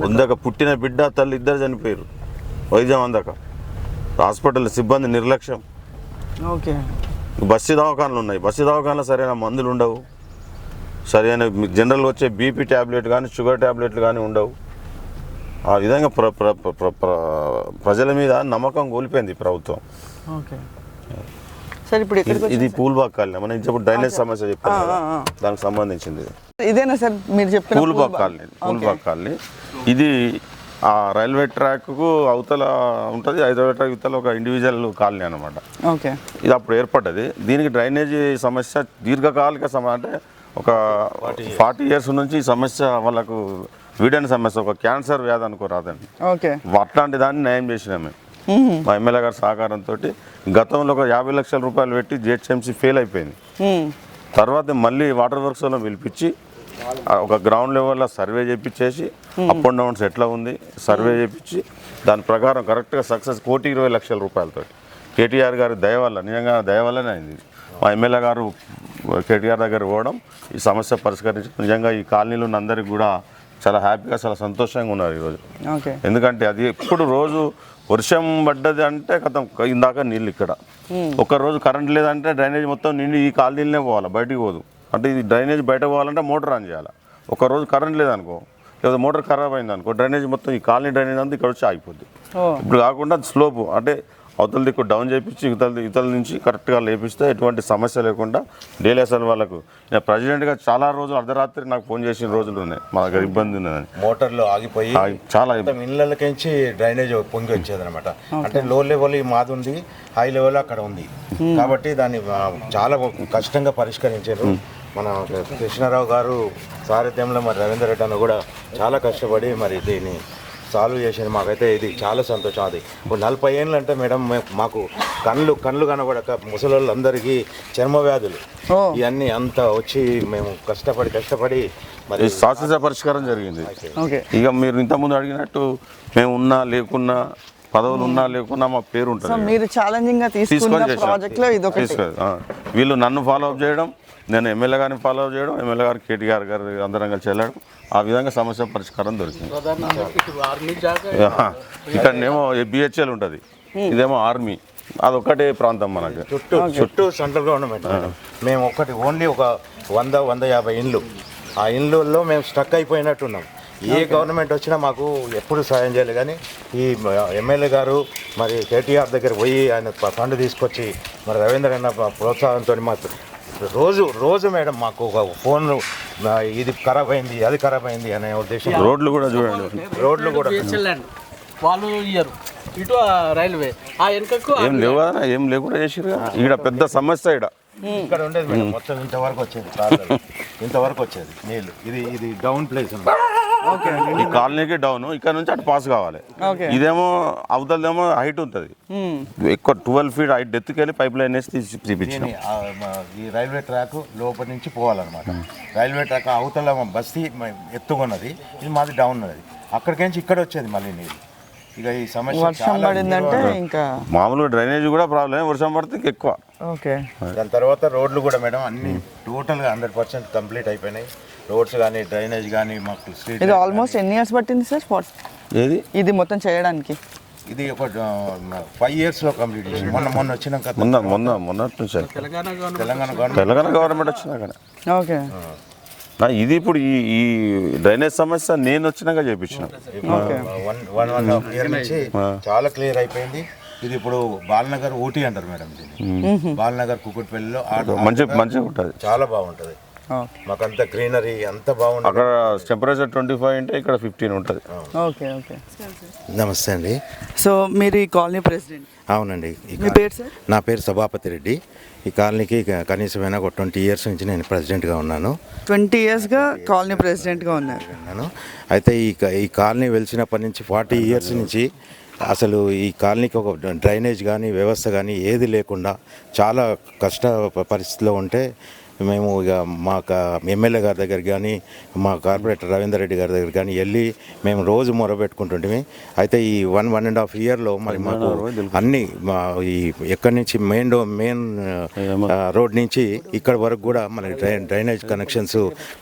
అందక పుట్టిన బిడ్డ తల్లి ఇద్దరు చనిపోయారు, వైద్యం అందక. హాస్పిటల్ సిబ్బంది నిర్లక్ష్యం. బస్సు దవాఖానలు ఉన్నాయి, బస్సు దవాఖానలో సరైన మందులు ఉండవు, సరైన జనరల్ వచ్చే బీపీ ట్యాబ్లెట్ కానీ షుగర్ ట్యాబ్లెట్లు కానీ ఉండవు. ఆ విధంగా ప్రజల మీద నమ్మకం కోల్పోయింది ప్రభుత్వం. ఇది పూల్బాగ్ కాలనీ, మనం ఇప్పుడు డ్రైనేజ్ సమస్య చెప్పాను దానికి సంబంధించింది. ఇదేనా సార్ మీరు చెప్పిన పూల్బాగ్ కాలనీ? ఇది ఆ రైల్వే ట్రాక్కు అవతల ఉంటుంది, రైల్వే ట్రాక్ అవతల ఒక ఇండివిజువల్ కాలనీ అనమాట. ఇది అప్పుడు ఏర్పడ్డది. దీనికి డ్రైనేజీ సమస్య దీర్ఘకాలిక అంటే ఒక 40 years నుంచి ఈ సమస్య వాళ్ళకు వీడని సమస్య, ఒక క్యాన్సర్ వ్యాధి అనుకోరాదండి. అట్లాంటి దాన్ని నయం చేసినాం మేము మా ఎమ్మెల్యే గారి సహకారంతో. గతంలో ఒక 50 లక్షల రూపాయలు పెట్టి జిహెచ్ఎంసీ ఫెయిల్ అయిపోయింది. తర్వాత మళ్ళీ వాటర్ వర్క్స్ లో పిలిపించి ఒక గ్రౌండ్ లెవెల్లో సర్వే చేయించేసి అప్ అండ్ డౌన్స్ ఎట్లా ఉంది సర్వే చేయించి దాని ప్రకారం కరెక్ట్గా సక్సెస్ 1,20,00,000 రూపాయలతో కేటీఆర్ గారి దయ వల్ల, నిజంగా దయ వల్లనే అయింది. మా ఎమ్మెల్యే గారు కేటీఆర్ దగ్గర పోవడం, ఈ సమస్య పరిష్కరించి నిజంగా ఈ కాలనీలో ఉన్న అందరికి కూడా చాలా హ్యాపీగా, చాలా సంతోషంగా ఉన్నారు ఈరోజు. ఎందుకంటే అది ఎప్పుడు రోజు వర్షం పడ్డది అంటే కథం ఇందాక నీళ్ళు ఇక్కడ, ఒక్కరోజు కరెంట్ లేదంటే డ్రైనేజ్ మొత్తం నిండి ఈ కాలనీలనే పోవాలి, బయటికి పోదు. అంటే ఇది డ్రైనేజ్ బయట పోవాలంటే మోటార్ ఆన్ చేయాలి. ఒకరోజు కరెంట్ లేదనుకో, లేదా మోటార్ ఖరాబ్ అయింది అనుకో, డ్రైనేజ్ మొత్తం ఈ కాలనీ డ్రైనేజ్ అంతా ఇక్కడ వచ్చి ఆగిపోద్ది. ఇప్పుడు కాకుండా స్లోపు అంటే అవతల దిక్కు డౌన్ చేయించి ఇతల నుంచి కరెక్ట్గా లేపిస్తే ఎటువంటి సమస్య లేకుండా డైలీ అసలు వాళ్ళకు. నేను ప్రెసిడెంట్గా చాలా రోజులు అర్ధరాత్రి నాకు ఫోన్ చేసిన రోజులు ఉన్నాయి, మా దగ్గర ఇబ్బంది ఉన్నదని. మోటార్లు ఆగిపోయి చాలా ఇళ్ళకించి డ్రైనేజ్ పొంగి వచ్చేది అనమాట. అంటే లో లెవెల్ మాది ఉంది, హై లెవెల్ అక్కడ ఉంది కాబట్టి దాన్ని చాలా కష్టంగా పరిష్కరించారు. మన కృష్ణారావు గారు సారథ్యంలో మరి రవీందర్ రెడ్డి అన్న కూడా చాలా కష్టపడి మరి దీన్ని సాల్వ్ చేసింది. మాకైతే ఇది చాలా సంతోషం. అది 40 ఏళ్ళు అంటే మేడం మాకు కళ్ళు కనబడక ముసలోళ్ళందరికీ చర్మ వ్యాధులు ఇవన్నీ అంతా వచ్చి మేము కష్టపడి మరి శాశ్వత పరిష్కారం జరిగింది. ఇక మీరు ఇంతకుముందు అడిగినట్టు మేము ఉన్నా లేకున్నా, పదవులు ఉన్నా లేకున్నా మా పేరు ఉంటుంది. మీరు ఛాలెంజింగ్ గా తీసుకున్న ప్రాజెక్ట్ లో ఇది ఒకటి. వీళ్ళు నన్ను ఫాలో అప్ చేయడం, నేను ఎమ్మెల్యే గారిని ఫాలో అప్ చేయడం, ఎమ్మెల్యే గారు కేటీఆర్ గారు అందరం కలిసి వెళ్ళడం, ఆ విధంగా సమస్య పరిష్కారం దొరికింది. ఇక్కడనేమో బిహెచ్ఎల్ ఉంటుంది, ఇదేమో ఆర్మీ, అదొక్కటే ప్రాంతం మనకి. చుట్టూ సెంట్రల్ గవర్నమెంట్. మేము ఓన్లీ ఒక 100-150 ఇండ్లు, ఆ ఇండ్లలో మేము స్టక్ అయిపోయినట్టున్నాం. ఏ గవర్నమెంట్ వచ్చినా మాకు ఎప్పుడు సాయం చేయాలి. కానీ ఈ ఎమ్మెల్యే గారు మరి కేటీఆర్ దగ్గర పోయి ఆయన ఫండ్ తీసుకొచ్చి మరి రవీంద్ర అన్న ప్రోత్సాహంతో మాకు రోజు మేడం మాకు ఒక ఫోన్ ఇది ఖరాబ్ అయింది, అది ఖరాబ్ అయింది అనే ఉద్దేశం. రోడ్లు కూడా చూడండి, రోడ్లు కూడా వాళ్ళు ఇయ్యరు, ఇటు రైల్వే ఆ వెనకకు ఏం లేవు కదా, ఏం లేకుండా చేసిరు. ఇక్కడ పెద్ద సమస్య ఇక్కడ ఉండేది మేడం. మొత్తం ఇంతవరకు వచ్చేది నీళ్ళు. ఇది డౌన్ ప్లేస్ ఈ కాలనీకి డౌన్, ఇక్కడ నుంచి అటు పాస్ కావాలి. ఇదేమో అవతలదేమో హైట్ ఉంటుంది ఎక్కువ, 12 feet హైట్ డెత్కి వెళ్ళి పైప్ లైన్ వేసి తీపిచ్చాం. ఈ రైల్వే ట్రాక్ లోపల నుంచి పోవాలన్నమాట. రైల్వే ట్రాక్ అవతల బస్తీ ఎత్తుకున్నది, ఇది మాది డౌన్ ఉన్నది. అక్కడికి ఇక్కడ వచ్చేది మళ్ళీ నీళ్ళు. ఇక ఈ సమస్య వర్షం పడిందంటే ఇంకా మామూలుగా డ్రైనేజ్ కూడా ప్రాబ్లం, వర్షం పడితే ఎక్కువ. దాని తర్వాత రోడ్లు కూడా మేడం అన్ని టోటల్గా 100% కంప్లీట్ అయిపోయినాయి. రోడ్స్ కానీ డ్రైనేజ్ కానీ మాకు స్ట్రీట్. ఇది ఆల్మోస్ట్ ఎన్ని ఇయర్స్ పట్టింది సార్ ఏది ఇది మొత్తం చేయడానికి? ఇది ఒక 5 years లో కంప్లీట్ చేసి మొన్న వచ్చినాక మొన్న తెలంగాణ గవర్నమెంట్ వచ్చినాక. ఓకే. ఇది ఇప్పుడు ఈ డ్రైనేజ్ సమస్య నేను వచ్చినాక చేయించిన 1.5 year నుంచి చాలా క్లియర్ అయిపోయింది. ఇది ఇప్పుడు బాలనగర్ ఊటీ అంటారు మేడం దీన్ని. బాలనగర్ కుకుట్పల్లిలో మంచిగా ఉంటుంది, చాలా బాగుంటుంది. ఓకే మాకంతా గ్రీనరీ అంత బాగుంది. అక్కడ టెంపరేచర్ 25 అంటే ఇక్కడ 15 ఉంటుంది. Okay okay. నమస్తే అండి. సో మీరు ఈ కాలనీ ప్రెసిడెంట్? అవునండి. మీ పేరు సార్? నా పేరు సభాపతి రెడ్డి. ఈ కాలనీకి కనీసమైన ఒక 20 ఇయర్స్ నుంచి నేను ప్రెసిడెంట్గా ఉన్నాను. 20 ఇయర్స్గా కాలనీ ప్రెసిడెంట్గా ఉన్నారు. అయితే ఈ కాలనీ వెలిసినప్పటి నుంచి 40 ఇయర్స్ నుంచి అసలు ఈ కాలనీకి ఒక డ్రైనేజ్ కానీ వ్యవస్థ కానీ ఏది లేకుండా చాలా కష్ట పరిస్థితిలో ఉంటే మేము ఇక మా ఎమ్మెల్యే గారి దగ్గర కానీ మా కార్పొరేటర్ రవీందర్ రెడ్డి గారి దగ్గర కానీ వెళ్ళి మేము రోజు మొరబెట్టుకుంటుంటే అయితే ఈ 1.5 ఇయర్లో మరి మాకు అన్ని ఈ ఎక్కడి నుంచి మెయిన్ రోడ్ నుంచి ఇక్కడ వరకు కూడా మరి డ్రైనేజ్ కనెక్షన్స్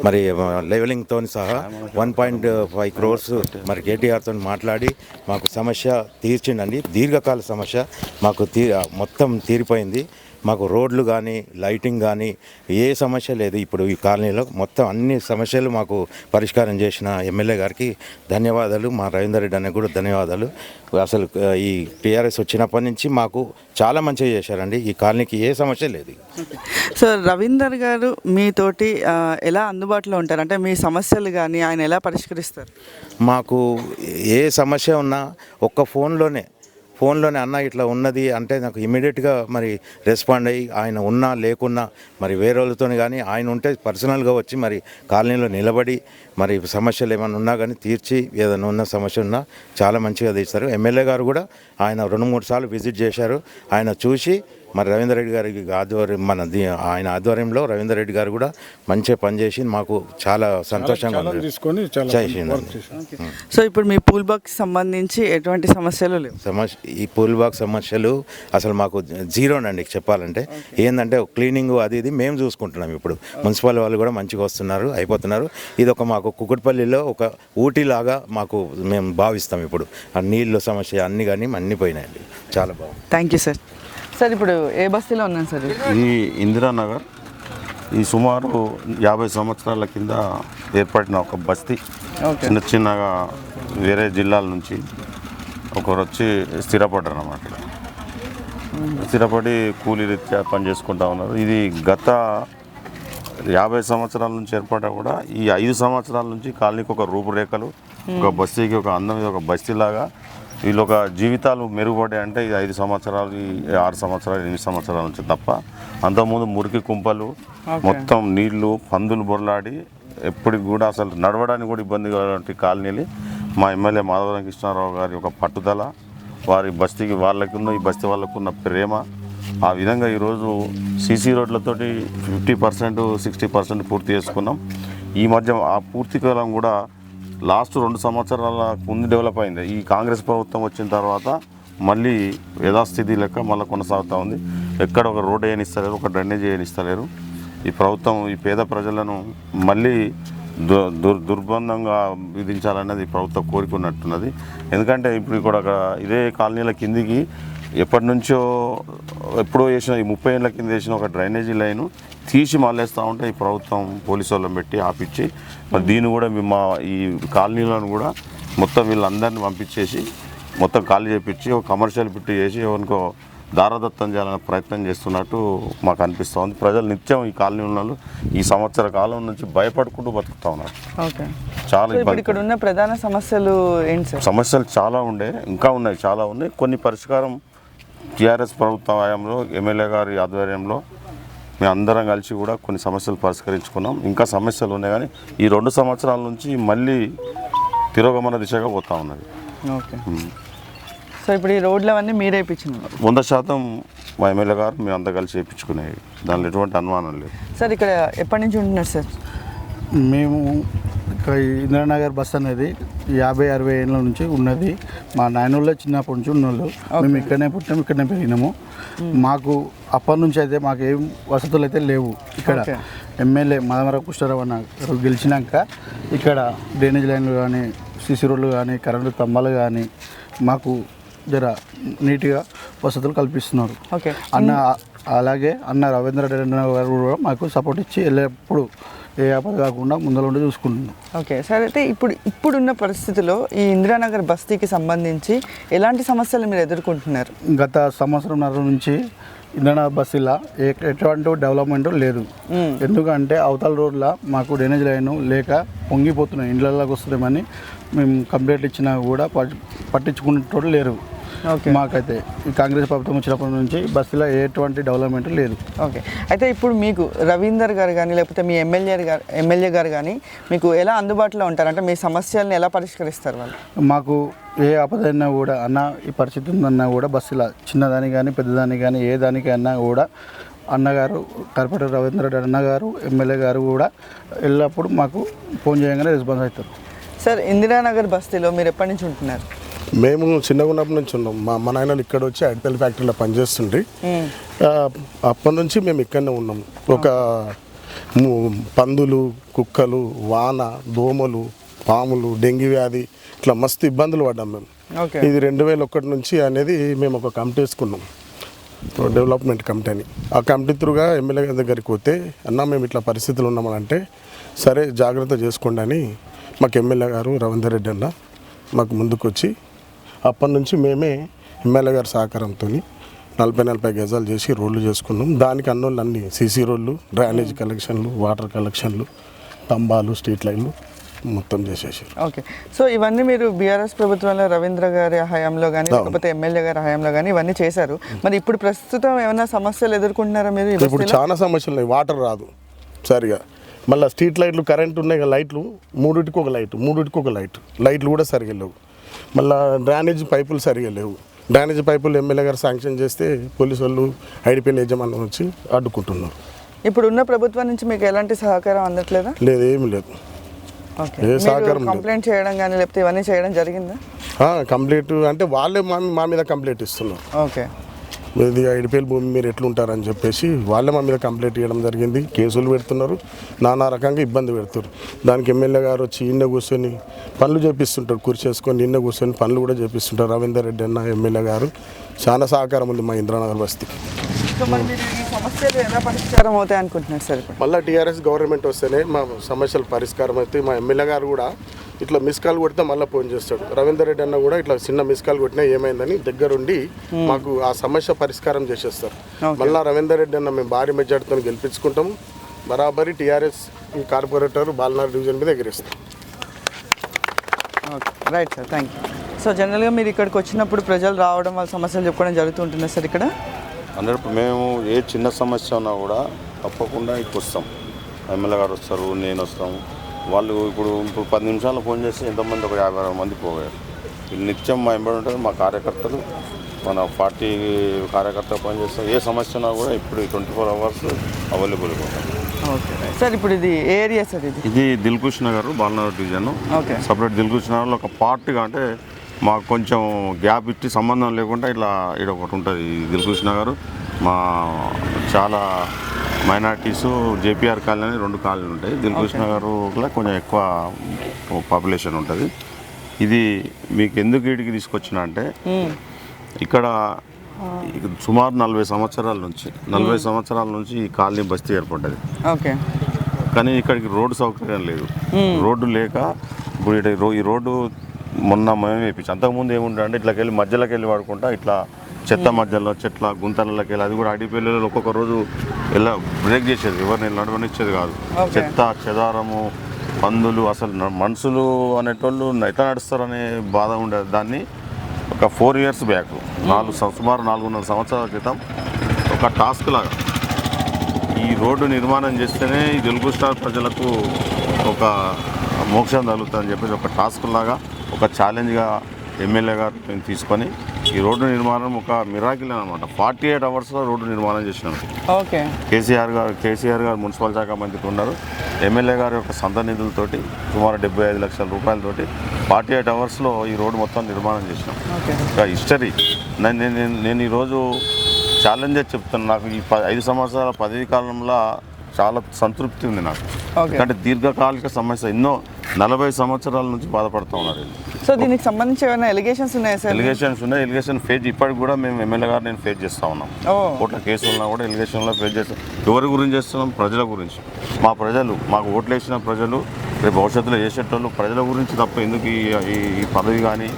మరి లెవెలింగ్తో సహా 1.5 crores మరి కేటీఆర్తో మాట్లాడి మాకు సమస్య తీర్చిండండి. దీర్ఘకాల సమస్య మాకు మొత్తం తీరిపోయింది. మాకు రోడ్లు కానీ లైటింగ్ కానీ ఏ సమస్య లేదు. ఇప్పుడు ఈ కాలనీలో మొత్తం అన్ని సమస్యలు మాకు పరిష్కారం చేసిన ఎమ్మెల్యే గారికి ధన్యవాదాలు. మా రవీందర్ రెడ్డి అన్నకు కూడా ధన్యవాదాలు. అసలు ఈ టీఆర్ఎస్ వచ్చినప్పటి నుంచి మాకు చాలా మంచిగా చేశారండి. ఈ కాలనీకి ఏ సమస్య లేదు. సో రవీందర్ గారు మీతోటి ఎలా అందుబాటులో ఉంటారు? అంటే మీ సమస్యలు కానీ ఆయన ఎలా పరిష్కరిస్తారు? మాకు ఏ సమస్య ఉన్నా ఒక్క ఫోన్లోనే అన్న ఇట్లా ఉన్నది అంటే నాకు ఇమీడియట్గా మరి రెస్పాండ్ అయ్యి ఆయన ఉన్నా లేకున్నా మరి వేరే వాళ్ళతో కానీ ఆయన ఉంటే పర్సనల్గా వచ్చి మరి కాలనీలో నిలబడి మరి సమస్యలు ఏమైనా ఉన్నా కానీ తీర్చి ఏదైనా ఉన్న సమస్య ఉన్నా చాలా మంచిగా తీస్తారు. ఎమ్మెల్యే గారు కూడా ఆయన 2-3 సార్లు విజిట్ చేశారు. ఆయన చూసి మరి రవీందర్ రెడ్డి గారి ఆధ్వర్యం ఆయన ఆధ్వర్యంలో రవీందర్ రెడ్డి గారు కూడా మంచిగా పనిచేసి మాకు చాలా సంతోషంగా చేసింది. సో ఇప్పుడు మీ పూల్ బాక్స్ సంబంధించి ఎటువంటి సమస్యలు లేవు? ఈ పూల్ బాక్స్ సమస్యలు అసలు మాకు జీరోనండి చెప్పాలంటే. ఏంటంటే క్లీనింగ్ అది మేము చూసుకుంటున్నాం. ఇప్పుడు మున్సిపల్ వాళ్ళు కూడా మంచిగా వస్తున్నారు, అయిపోతున్నారు. ఇది ఒక మాకు కుకుట్పల్లిలో ఒక ఊటీలాగా మాకు మేము భావిస్తాం. ఇప్పుడు ఆ నీళ్ళు సమస్య అన్నీ కానీ అన్నీ పోయినాయండి. చాలా బాగుంది. Thank you sir. సార్ ఇప్పుడు ఏ బస్తీలో ఉన్నాను సార్? ఇది ఇందిరానగర్. ఈ సుమారు 50 సంవత్సరాల కింద ఏర్పడిన ఒక బస్తీ. చిన్నగా వేరే జిల్లాల నుంచి ఒకరు వచ్చి స్థిరపడ్డారు అన్నమాట. స్థిరపడి కూలీ రీత్యా పని చేసుకుంటా ఉన్నారు. ఇది గత 50 సంవత్సరాల నుంచి ఏర్పడ్డా కూడా ఈ 5 సంవత్సరాల నుంచి కాలనీకి ఒక రూపురేఖలు, ఒక బస్తీకి ఒక అందం, ఒక బస్తీలాగా వీళ్ళు ఒక జీవితాలు మెరుగుపడ్డాయి. అంటే ఇది 5 సంవత్సరాలు, 6 సంవత్సరాలు, 8 సంవత్సరాల నుంచి తప్ప అంతకుముందు మురికి కుంపలు, మొత్తం నీళ్లు, పందులు బొరలాడి ఎప్పటికి కూడా అసలు నడవడానికి కూడా ఇబ్బంది కాబట్టి కాలనీలు మా ఎమ్మెల్యే మాధవరం కృష్ణారావు గారి ఒక పట్టుదల, వారి బస్తీకి వాళ్ళకున్న ఈ బస్తీ వాళ్ళకున్న ప్రేమ, ఆ విధంగా ఈరోజు సీసీ రోడ్లతోటి 50%, 60% పూర్తి చేసుకున్నాం. ఈ మధ్య ఆ పూర్తి కాలం కూడా లాస్ట్ 2 సంవత్సరాల ముందు డెవలప్ అయింది. ఈ కాంగ్రెస్ ప్రభుత్వం వచ్చిన తర్వాత మళ్ళీ యథాస్థితి లెక్క మళ్ళీ కొనసాగుతూ ఉంది. ఎక్కడ ఒక రోడ్ వేయనిస్తలేరు, ఒక డ్రైనేజ్ వేయనిస్తలేరు. ఈ ప్రభుత్వం ఈ పేద ప్రజలను మళ్ళీ దుర్బంధంగా విధించాలన్నది ప్రభుత్వం కోరుకున్నట్టున్నది. ఎందుకంటే ఇప్పుడు ఇక్కడ ఇదే కాలనీల కిందికి ఎప్పటి నుంచో ఎప్పుడో వేసిన ఈ 30 ఏళ్ళ కింద వేసిన ఒక డ్రైనేజీ లైను తీసి మళ్ళేస్తూ ఉంటే ఈ ప్రభుత్వం పోలీసు వాళ్ళని పెట్టి ఆపిచ్చి మరి దీన్ని కూడా మా ఈ కాలనీలను కూడా మొత్తం వీళ్ళందరినీ పంపించేసి మొత్తం ఖాళీ చేపించి ఒక కమర్షియల్ పిట్టు చేసి ఎవరికో దారదత్తం చేయాలనే ప్రయత్నం చేస్తున్నట్టు మాకు అనిపిస్తుంది. ప్రజలు నిత్యం ఈ కాలనీ ఉన్న ఈ సంవత్సర కాలం నుంచి భయపడుకుంటూ బతుకుతూ ఉన్నారు. చాలా ఇబ్బంది. ఇక్కడ ఉన్న ప్రధాన సమస్యలు ఏంటి సార్? సమస్యలు చాలా ఉండే, ఇంకా ఉన్నాయి, చాలా ఉన్నాయి. కొన్ని పరిష్కారం టీఆర్ఎస్ ప్రభుత్వ హయాంలో ఎమ్మెల్యే గారి ఆధ్వర్యంలో మేము అందరం కలిసి కూడా కొన్ని సమస్యలు పరిష్కరించుకున్నాం. ఇంకా సమస్యలు ఉన్నాయి కానీ ఈ 2 సంవత్సరాల నుంచి మళ్ళీ తిరోగమన దిశగా పోతా ఉన్నది. ఓకే. సో ఇప్పుడు ఈ రోడ్లు అవన్నీ మీరే వేయించినారు? 100% మా ఎమ్మెల్యే గారు మేము అంతా కలిసి వేయించుకునేవి, దానిలో ఎటువంటి అనుమానం లేదు. సార్ ఇక్కడ ఎప్పటి నుంచి ఉంటున్నారు సార్? మేము ఇక్కడ ఇందిరానగర్ బస్ అనేది 50-60 ఏళ్ళ నుంచి ఉన్నది. మా నాయనోళ్ళే చిన్నప్పటి నుంచి ఉన్నోళ్ళు. మేము ఇక్కడనే పుట్టాము, ఇక్కడనే పెరిగినాము. మాకు అప్పటి నుంచి అయితే మాకు ఏం వసతులు అయితే లేవు. ఇక్కడ ఎమ్మెల్యే మాధవరం కృష్ణారావు అన్న గెలిచినాక ఇక్కడ డ్రైనేజ్ లైన్లు కానీ, సీసీ రోడ్లు కానీ, కరెంటు స్తంభాలు కానీ మాకు జర నీట్గా వసతులు కల్పిస్తున్నారు. ఓకే. అలాగే అన్న రవీంద్ర రెడ్డి గారు కూడా మాకు సపోర్ట్ ఇచ్చి ఎల్లప్పుడూ ఏ ఆపద కాకుండా ముందర ఉండి చూసుకుంటున్నాం. Okay sir. అయితే ఇప్పుడున్న పరిస్థితిలో ఈ ఇందిరానగర్ బస్తీకి సంబంధించి ఎలాంటి సమస్యలు మీరు ఎదుర్కొంటున్నారు? గత సంవత్సరంన్నర నుంచి ఇంద్రనగర్ బస్సులో ఎటువంటి డెవలప్మెంట్ లేదు. ఎందుకంటే అవతల రోడ్లో మాకు డ్రైనేజ్ లైన్ లేక పొంగిపోతున్నాయి, ఇండ్లలోకి వస్తుందేమని మేము కంప్లైంట్ ఇచ్చినా కూడా పట్టించుకునేటోళ్ళు లేరు. మాకైతే ఈ కాంగ్రెస్ ప్రభుత్వం వచ్చినప్పటి నుంచి బస్సులో ఎటువంటి డెవలప్మెంట్ లేదు. ఓకే, అయితే ఇప్పుడు మీకు రవీందర్ గారు కానీ లేకపోతే మీ ఎమ్మెల్యే గారు కానీ మీకు ఎలా అందుబాటులో ఉంటారు? అంటే మీ సమస్యలను ఎలా పరిష్కరిస్తారు వాళ్ళు? మాకు ఏ ఆపదైనా కూడా అన్న ఈ పరిస్థితి ఉందన్నా కూడా బస్సులో చిన్నదానికి కానీ పెద్దదానికి కానీ ఏ దానికైనా కూడా అన్నగారు కార్పొరేటర్ రవీంద్ర రెడ్డి అన్నగారు ఎమ్మెల్యే గారు కూడా ఎల్లప్పుడూ మాకు ఫోన్ చేయగానే రెస్పాన్స్ అవుతారు. సార్, ఇందిరానగర్ బస్తీలో మీరు ఎప్పటి నుంచి ఉంటున్నారు? మేము చిన్నగా ఉన్నప్పటి నుంచి ఉన్నాం. మా నాయనలు ఇక్కడ వచ్చి అడిపల్లి ఫ్యాక్టరీలో పనిచేస్తుండ్రి. అప్పటి నుంచి మేము ఇక్కడనే ఉన్నాం. ఒక పందులు, కుక్కలు, వాన, దోమలు, పాములు, డెంగ్యూ వ్యాధి ఇట్లా మస్తు ఇబ్బందులు పడ్డాం మేము. ఇది 2001 నుంచి అనేది మేము ఒక కమిటీ వేసుకున్నాం, డెవలప్మెంట్ కమిటీ అని. ఆ కమిటీ త్రూగా ఎమ్మెల్యే గారి దగ్గరికి పోతే అన్న మేము ఇట్లా పరిస్థితులు ఉన్నామని అంటే సరే జాగ్రత్త చేసుకోండి అని మాకు ఎమ్మెల్యే గారు రవీందర్ రెడ్డి అన్న మాకు ముందుకు వచ్చి అప్పటి నుంచి మేమే ఎమ్మెల్యే గారి సహకారంతో 40 గజాలు చేసి రోడ్లు చేసుకున్నాం. దానికి అన్నోళ్ళు అన్ని సీసీ రోడ్లు, డ్రైనేజ్ కలెక్షన్లు, వాటర్ కలెక్షన్లు, స్తంభాలు, స్ట్రీట్ లైన్లు మొత్తం చేసేసారు. ఓకే, సో ఇవన్నీ మీరు బీఆర్ఎస్ ప్రభుత్వంలో రవీంద్ర గారి హయాంలో కానీ లేకపోతే ఎమ్మెల్యే గారి హయాంలో కానీ ఇవన్నీ చేశారు. మరి ఇప్పుడు ప్రస్తుతం ఏమైనా సమస్యలు ఎదుర్కొంటున్నారా మీరు? ఇప్పుడు చాలా సమస్యలు ఉన్నాయి. వాటర్ రాదు సరిగా, మళ్ళీ స్ట్రీట్ లైట్లు కరెంట్ ఉన్నాయి, లైట్లు మూడింటికి ఒక లైట్లు కూడా సరిగా లేవు. మళ్ళీ డ్రైనేజ్ పైపులు సరిగా లేవు. డ్రైనేజ్ పైపులు ఎమ్మెల్యే గారు శాంక్షన్ చేస్తే పోలీసు వాళ్ళు ఐడిపిఎల్ యజమానులు వచ్చి అడ్డుకుంటున్నారు. ఇప్పుడు ఉన్న ప్రభుత్వం నుంచి మీకు ఎలాంటి సహకారం అందట్లేదా? లేదు, ఏమి లేదు. ఏ సహకారం కంప్లైంట్ చేయడం కానీ లేకపోతే ఇవన్నీ చేయడం జరిగిందా? కంప్లైంట్ అంటే వాళ్ళే మా మీద కంప్లైంట్ ఇస్తున్నారు. ఓకే, ఇది ఐడిపిఎల్ భూమి మీరు ఎట్లుంటారని చెప్పేసి వాళ్ళే మా మీద కంప్లైంట్ ఇవ్వడం జరిగింది. కేసులు పెడుతున్నారు, నానా రకంగా ఇబ్బంది పెడుతున్నారు. దానికి ఎమ్మెల్యే గారు వచ్చి ఇన్న కూర్చొని పనులు చేపిస్తుంటారు, కూర్చేసుకొని ఇన్న కూర్చొని పనులు కూడా చేపిస్తుంటారు. రవీందర్ రెడ్డి అన్న ఎమ్మెల్యే గారు చాలా సహకారం ఉంది మా ఇంద్రానగర్ బస్తీకి. సో మరి మీరు ఈ సమస్యలు ఎలా పరిష్కారం అవుతాయి అనుకుంటున్నారు సార్? మళ్ళీ టీఆర్ఎస్ గవర్నమెంట్ వస్తేనే మా సమస్యలు పరిష్కారం అయితే మా ఎమ్మెల్యే గారు కూడా ఇట్లా మిస్ కాల్ కొడితే మళ్ళీ ఫోన్ చేస్తాడు. రవీందర్ రెడ్డి అన్న కూడా ఇట్లా చిన్న మిస్ కాల్ కొట్టినా ఏమైందని దగ్గరుండి మాకు ఆ సమస్య పరిష్కారం చేసేస్తారు. మళ్ళీ రవీందర్ రెడ్డి అన్న మేము భారీ మెజార్టీతో గెలిపించుకుంటాము. బరాబరి టీఆర్ఎస్ కార్పొరేటర్ బాలనగర్ డివిజన్ మీద ఎగిరిస్తాం. Okay, right sir, thank you. So జనరల్గా మీరు ఇక్కడికి వచ్చినప్పుడు ప్రజలు రావడం వాళ్ళ సమస్యలు చెప్పుకోవడం జరుగుతుంటుంది సార్ ఇక్కడ? మేము ఏ చిన్న సమస్య ఉన్నా కూడా తప్పకుండా ఇక్కడికి వస్తాం. ఎమ్మెల్యే గారు వస్తారు, నేను వస్తాము. వాళ్ళు ఇప్పుడు 10 నిమిషాల్లో ఫోన్ చేస్తే ఎంతమంది ఒక 50 మంది పోయారు. నిత్యం మా ఎంబడి ఉంటుంది. మా కార్యకర్తలు, మన పార్టీ కార్యకర్తలు పనిచేస్తాం. ఏ సమస్య ఉన్నా కూడా ఇప్పుడు 24 అవర్స్ అవైలబుల్గా ఉంటాం. ఓకే సార్, ఇప్పుడు ఇది ఏ ఏరియా సార్? ఇది Dilkush Nagar Balanagar division. Okay, separate Dilkush నగర్లో ఒక పార్ట్గా అంటే మాకు కొంచెం గ్యాప్ ఇచ్చి సంబంధం లేకుండా ఇట్లా ఇక్కడ ఒకటి ఉంటుంది దిల్కుష్ నగర్. మా చాలా మైనార్టీస్ జేపీఆర్ కాలనీ అని 2 కాలనీలు ఉంటాయి. దిల్కుష్ నగర్లో కొంచెం ఎక్కువ పాపులేషన్ ఉంటుంది. ఇది మీకు ఎందుకు వీటికి తీసుకొచ్చిన అంటే ఇక్కడ సుమారు 40 సంవత్సరాల నుంచి ఈ కాలనీ బస్తీ ఏర్పడ్డది. ఓకే, కానీ ఇక్కడికి రోడ్డు సౌకర్యం లేదు. రోడ్డు లేక ఇప్పుడు ఈ రోడ్డు మొన్న మేము వేయించాం. అంతకుముందు ఏముండే అంటే ఇట్లకి వెళ్ళి మధ్యలోకి వెళ్ళి వాడుకుంటా ఇట్లా చెత్త మధ్యలో చెట్ల గుంతలకి వెళ్ళి, అది కూడా అడిపిల్లలు ఒక్కొక్క రోజు ఇలా బ్రేక్ చేసేది, ఎవరిని నడవనిచ్చేది కాదు. చెత్త చెదారము, పందులు, అసలు మనుషులు అనేటోళ్ళు ఎట్లా నడుస్తారనే బాధ ఉండేది. దాన్ని ఒక 4 years బ్యాక్, సుమారు 4.5 సంవత్సరాల క్రితం ఒక టాస్క్ లాగా ఈ రోడ్డు నిర్మాణం చేస్తేనే ఈ దిల్కుష్ నగర్ ప్రజలకు ఒక మోక్షం తగులుతుందని చెప్పేసి ఒక టాస్క్ లాగా, ఒక ఛాలెంజ్గా ఎమ్మెల్యే గారు మేము తీసుకొని ఈ రోడ్డు నిర్మాణం ఒక మిరాకిల్ అనమాట. 48 అవర్స్లో రోడ్డు నిర్మాణం చేసినాం. ఓకే, కేసీఆర్ గారు మున్సిపల్ శాఖ మంత్రి ఉన్నారు. ఎమ్మెల్యే గారి యొక్క సొంత నిధులతోటి సుమారు 75 లక్షల రూపాయలతోటి 48 అవర్స్లో ఈ రోడ్డు మొత్తం నిర్మాణం చేసినాం. ఒక హిస్టరీ. నేను ఈరోజు ఛాలెంజ్ చెప్తాను. నాకు ఈ 5 సంవత్సరాల పదవీ కాలంలో చాలా సంతృప్తి ఉంది నాకు. ఎందుకంటే దీర్ఘకాలిక సమస్య ఎన్నో 40 సంవత్సరాల నుంచి బాధపడుతూ ఉన్నారు. సో దీనికి సంబంధించి ఏమైనా ఎలిగేషన్స్ ఉన్నాయా సార్? ఎలిగేషన్స్ ఉన్నాయి. ఎలిగేషన్ ఫేజ్ ఇప్పటికి కూడా మేము ఎమ్మెల్యే గారు నేను ఫేస్ చేస్తూ ఉన్నాం. కోర్టుల కేసులు ఉన్నా కూడా ఎలిగేషన్లో ఫేస్ చేస్తాం. ఎవరి గురించి చేస్తున్నాం? ప్రజల గురించి. మా ప్రజలు, మాకు ఓట్లు వేసిన ప్రజలు, రేపు భవిష్యత్తులో చేసేటోళ్ళు ప్రజల గురించి తప్ప ఎందుకు ఈ పదవి కానీ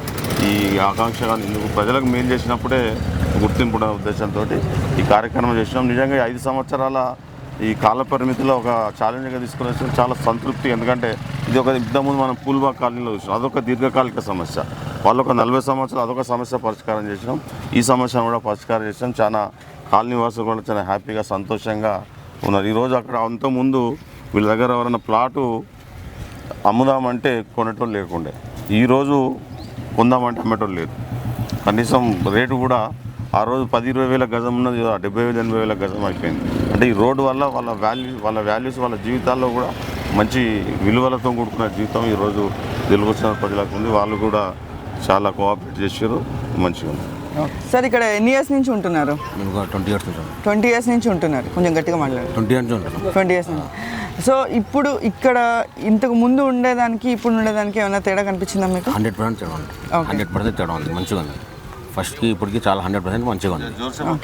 ఈ ఆకాంక్ష కానీ ఎందుకు? ప్రజలకు మేలు చేసినప్పుడే గుర్తింపు ఉద్దేశంతో ఈ కార్యక్రమం చేసినాం. నిజంగా ఈ 5 సంవత్సరాల ఈ కాల పరిమితిలో ఒక ఛాలెంజ్గా తీసుకునే చాలా సంతృప్తి. ఎందుకంటే ఇది ఒక ఇంతకుముందు మనం పూల్బాగ్ కాలనీలో చూసినాం, అదొక దీర్ఘకాలిక సమస్య. వాళ్ళు ఒక 40 సంవత్సరాలు అదొక సమస్య పరిష్కారం చేసినాం, ఈ సమస్యను కూడా పరిష్కారం చేసినాం. చాలా కాలనీ వాసులు కూడా చాలా హ్యాపీగా సంతోషంగా ఉన్నారు. ఈరోజు అక్కడ అంతకుముందు వీళ్ళ దగ్గర ఎవరైనా ప్లాటు అమ్ముదామంటే కొనేటోళ్ళు లేకుండే, ఈరోజు కొందామంటే అమ్మేటోళ్ళు లేరు. కనీసం రేటు కూడా ఆ రోజు 10-20 వేల గజం ఉన్నది 70,000-80 వేల గజం అయిపోయింది. అంటే ఈ రోడ్డు వల్ల వాళ్ళ వాల్యూస్ వాళ్ళ జీవితాల్లో కూడా మంచి విలువలతో కూడుకున్న జీవితం ఈరోజు తెలుగు వచ్చిన ప్రజలకు ఉంది. వాళ్ళు కూడా చాలా కోఆపరేట్ చేశారు, మంచిగా ఉంది. సార్ ఇక్కడ ఎన్ని ఇయర్స్ నుంచి ఉంటున్నారు? 20 ఇయర్స్ నుంచి ఉంటున్నారు. కొంచెం గట్టిగా మాట్లాడారు. 20 ఇయర్స్ ఉంటున్నాం. 20 ఇయర్స్ నుంచి. సో ఇప్పుడు ఇక్కడ ఇంతకు ముందు ఉండేదానికి ఇప్పుడు ఉండేదానికి ఏమైనా తేడా కనిపించిందా మీకు? 100% తేడా ఉంది. 100% తేడా ఉంది, మంచిగా ఉంది. ఫస్ట్కి ఇప్పటికి చాలా 100% మంచిగా ఉంది.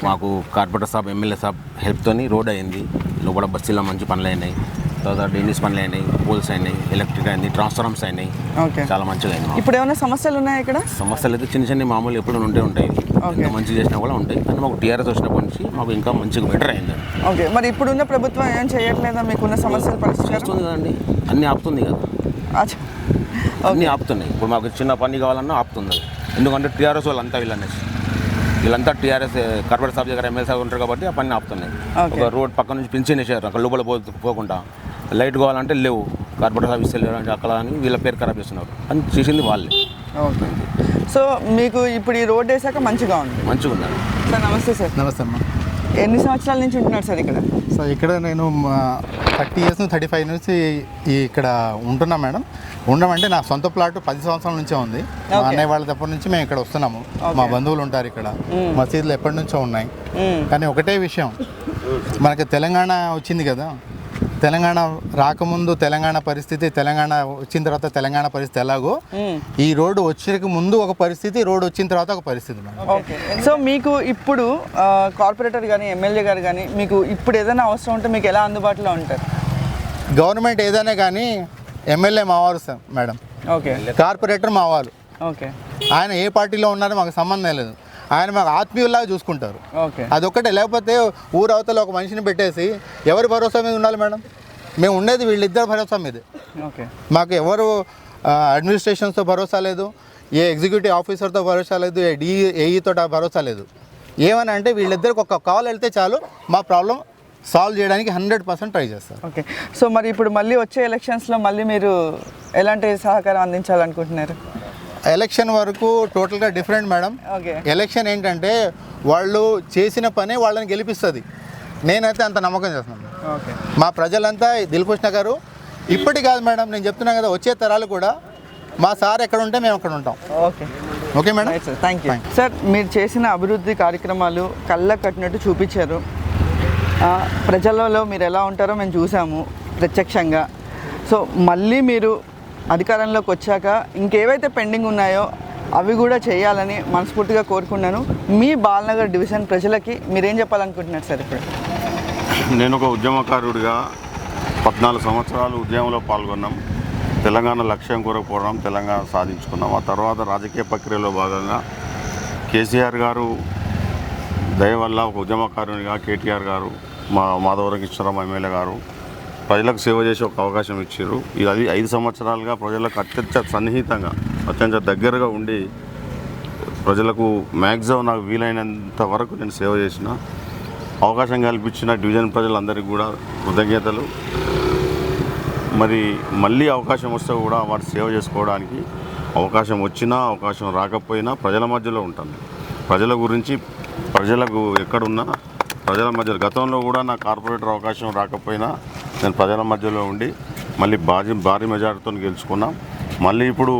మాకు కార్పొరేటర్ సాబ్ ఎమ్మెల్యే సాబ్ హెల్ప్తో రోడ్ అయింది, లోపల బస్తీలో మంచి పనులు అయినాయి, తర్వాత డ్రైనేజ్ పనులు అయినాయి, పోల్స్ అయినాయి, ఎలక్ట్రిక్ అయింది, ట్రాన్స్ఫార్మర్స్ అయినాయి, చాలా మంచిగా అయింది. ఇప్పుడు ఏమైనా సమస్యలు ఉన్నాయా ఇక్కడ? సమస్యలు అయితే చిన్న చిన్న మామూలు ఎప్పుడు ఉంటాయి, ఎంత మంచిగా చేసినా కూడా ఉంటాయి. కానీ మాకు టీఆర్ఎస్ వచ్చినప్పటి నుంచి మాకు ఇంకా మంచిగా బెటర్ అయింది. ఓకే, మరి ఇప్పుడున్న ప్రభుత్వం ఏం చేయట్లేదా మీకున్న సమస్యలు పరిష్కరిస్తుంది కదండి? అన్నీ ఆపుతుంది కదా, అన్నీ ఆపుతున్నాయి. ఇప్పుడు మాకు చిన్న పని కావాలన్నా ఆపుతుంది. ఎందుకంటే టీఆర్ఎస్ వాళ్ళంతా వీళ్ళంతా టీఆర్ఎస్ కార్పొరేట్ సాబ్ దగ్గర ఎమ్మెల్యే సాబ్ ఉంటారు కాబట్టి ఆ పని ఆపుతున్నాయి. ఒక రోడ్ పక్క నుంచి పింఛన్ వేసారు, అక్కడ లోపల పోకుండా లైట్ కావాలంటే లేవు, కార్పొరేట్ సాబ్ ఇస్తే లేదంటే అక్కడ అని వీళ్ళ పేరు ఖరాబ్ చేస్తున్నారు అని చేసింది వాళ్ళే. ఓకే, సో మీకు ఇప్పుడు ఈ రోడ్ వేసాక మంచిగా ఉంది? మంచిగా ఉన్నారు. సార్ నమస్తే. సార్ నమస్తే అమ్మా. ఎన్ని సంవత్సరాల నుంచి ఉంటున్నారు సార్ ఇక్కడ? సో ఇక్కడ నేను 30 ఇయర్స్ 35 నుంచి ఇక్కడ ఉంటున్నా మేడం. ఉండమంటే నా సొంత ప్లాట్ 10 సంవత్సరాల నుంచే ఉంది. మా అన్నయ్య వాళ్ళ దగ్గర నుంచి మేము ఇక్కడ వస్తున్నాము. మా బంధువులు ఉంటారు ఇక్కడ, మసీదులు ఎప్పటి నుంచో ఉన్నాయి. కానీ ఒకటే విషయం, మనకి తెలంగాణ వచ్చింది కదా, తెలంగాణ రాకముందు తెలంగాణ పరిస్థితి, తెలంగాణ వచ్చిన తర్వాత తెలంగాణ పరిస్థితి ఎలాగో, ఈ రోడ్డు వచ్చేకి ముందు ఒక పరిస్థితి, రోడ్డు వచ్చిన తర్వాత ఒక పరిస్థితి. ఓకే, సో మీకు ఇప్పుడు కార్పొరేటర్ కానీ ఎమ్మెల్యే గారు కానీ మీకు ఇప్పుడు ఏదైనా అవసరం ఉంటే మీకు ఎలా అందుబాటులో ఉంటారు? గవర్నమెంట్ ఏదైనా కానీ ఎమ్మెల్యే మావారు సార్ మేడం. ఓకే, కార్పొరేటర్ మావారు. ఓకే, ఆయన ఏ పార్టీలో ఉన్నారో మాకు సంబంధం లేదు, ఆయన మాకు ఆత్మీయులాగా చూసుకుంటారు. ఓకే, అదొక్కటే. లేకపోతే ఊరు అవతల ఒక మనిషిని పెట్టేసి ఎవరి భరోసా మీద ఉండాలి మేడం? మేము ఉండేది వీళ్ళిద్దరు భరోసా మీదే. ఓకే, మాకు ఎవరు అడ్మినిస్ట్రేషన్స్తో భరోసా లేదు, ఏ ఎగ్జిక్యూటివ్ ఆఫీసర్తో భరోసా లేదు, ఏ ఏఈతో భరోసా లేదు. ఏమని అంటే వీళ్ళిద్దరికి ఒక కాల్ వెళ్తే చాలు, మా ప్రాబ్లం సాల్వ్ చేయడానికి 100% ట్రై చేస్తారు. ఓకే, సో మరి ఇప్పుడు మళ్ళీ వచ్చే ఎలక్షన్స్లో మళ్ళీ మీరు ఎలాంటి సహకారం అందించాలనుకుంటున్నారు? ఎలక్షన్ వరకు టోటల్గా డిఫరెంట్ మేడం. ఓకే, ఎలక్షన్ ఏంటంటే వాళ్ళు చేసిన పనే వాళ్ళని గెలిపిస్తుంది. నేనైతే అంత నమ్మకం చేస్తున్నాను. ఓకే, మా ప్రజలంతా దిల్ఖుష్ నగర్ ఇప్పటి కాదు మేడం, నేను చెప్తున్నాను కదా, వచ్చే తరాలు కూడా మా సార్ ఎక్కడ ఉంటే మేము అక్కడ ఉంటాం. Okay, okay madam, thank you. Sir, మీరు చేసిన అభివృద్ధి కార్యక్రమాలు కళ్ళకు కట్టినట్టు చూపించారు. ప్రజలలో మీరు ఎలా ఉంటారో మేము చూసాము ప్రత్యక్షంగా. సో మళ్ళీ మీరు అధికారంలోకి వచ్చాక ఇంకేవైతే పెండింగ్ ఉన్నాయో అవి కూడా చేయాలని మనస్ఫూర్తిగా కోరుకున్నాను. మీ బాలనగర్ డివిజన్ ప్రజలకి మీరేం చెప్పాలనుకుంటున్నారు సార్? ఇప్పుడు నేను ఒక ఉద్యమకారుడిగా 14 సంవత్సరాలు ఉద్యమంలో పాల్గొన్నాం. తెలంగాణ లక్ష్యం కోరకపోవడం, తెలంగాణ సాధించుకున్నాం. ఆ తర్వాత రాజకీయ ప్రక్రియలో భాగంగా కేసీఆర్ గారు దయ వల్ల ఒక ఉద్యమకారునిగా కేటీఆర్ గారు, మా మాధవరం కృష్ణారావు ఎమ్మెల్యే గారు ప్రజలకు సేవ చేసే ఒక అవకాశం ఇచ్చారు. అది 5 సంవత్సరాలుగా ప్రజలకు అత్యంత సన్నిహితంగా, అత్యంత దగ్గరగా ఉండి ప్రజలకు మ్యాక్సిమం నాకు వీలైనంత వరకు నేను సేవ చేసిన అవకాశం కల్పించిన డివిజన్ ప్రజలందరికీ కూడా కృతజ్ఞతలు. మరి మళ్ళీ అవకాశం వస్తే కూడా వాటి సేవ చేసుకోవడానికి అవకాశం వచ్చినా అవకాశం రాకపోయినా ప్రజల మధ్యలో ఉంటాను. ప్రజల గురించి, ప్రజలకు ఎక్కడున్నా ప్రజల మధ్యలో, గతంలో కూడా నా కార్పొరేటర్ అవకాశం రాకపోయినా నేను ప్రజల మధ్యలో ఉండి మళ్ళీ భారీ మెజారిటీతో గెలుచుకున్నాం. మళ్ళీ ఇప్పుడు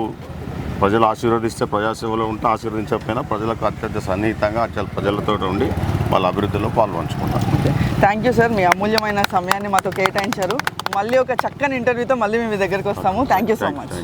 ప్రజలు ఆశీర్వదిస్తే ప్రజాసేవలో ఉంటే, ఆశీర్వదించకపోయినా ప్రజలకు అత్యంత సన్నిహితంగా ప్రజలతో ఉండి వాళ్ళ అభివృద్ధిలో పాల్పంచుకున్నాం. థ్యాంక్ యూ సార్, మీ అమూల్యమైన సమయాన్ని మాతో కేటాయించారు. మళ్ళీ ఒక చక్కని ఇంటర్వ్యూతో మళ్ళీ మేము దగ్గరికి వస్తాము. Thank you so much.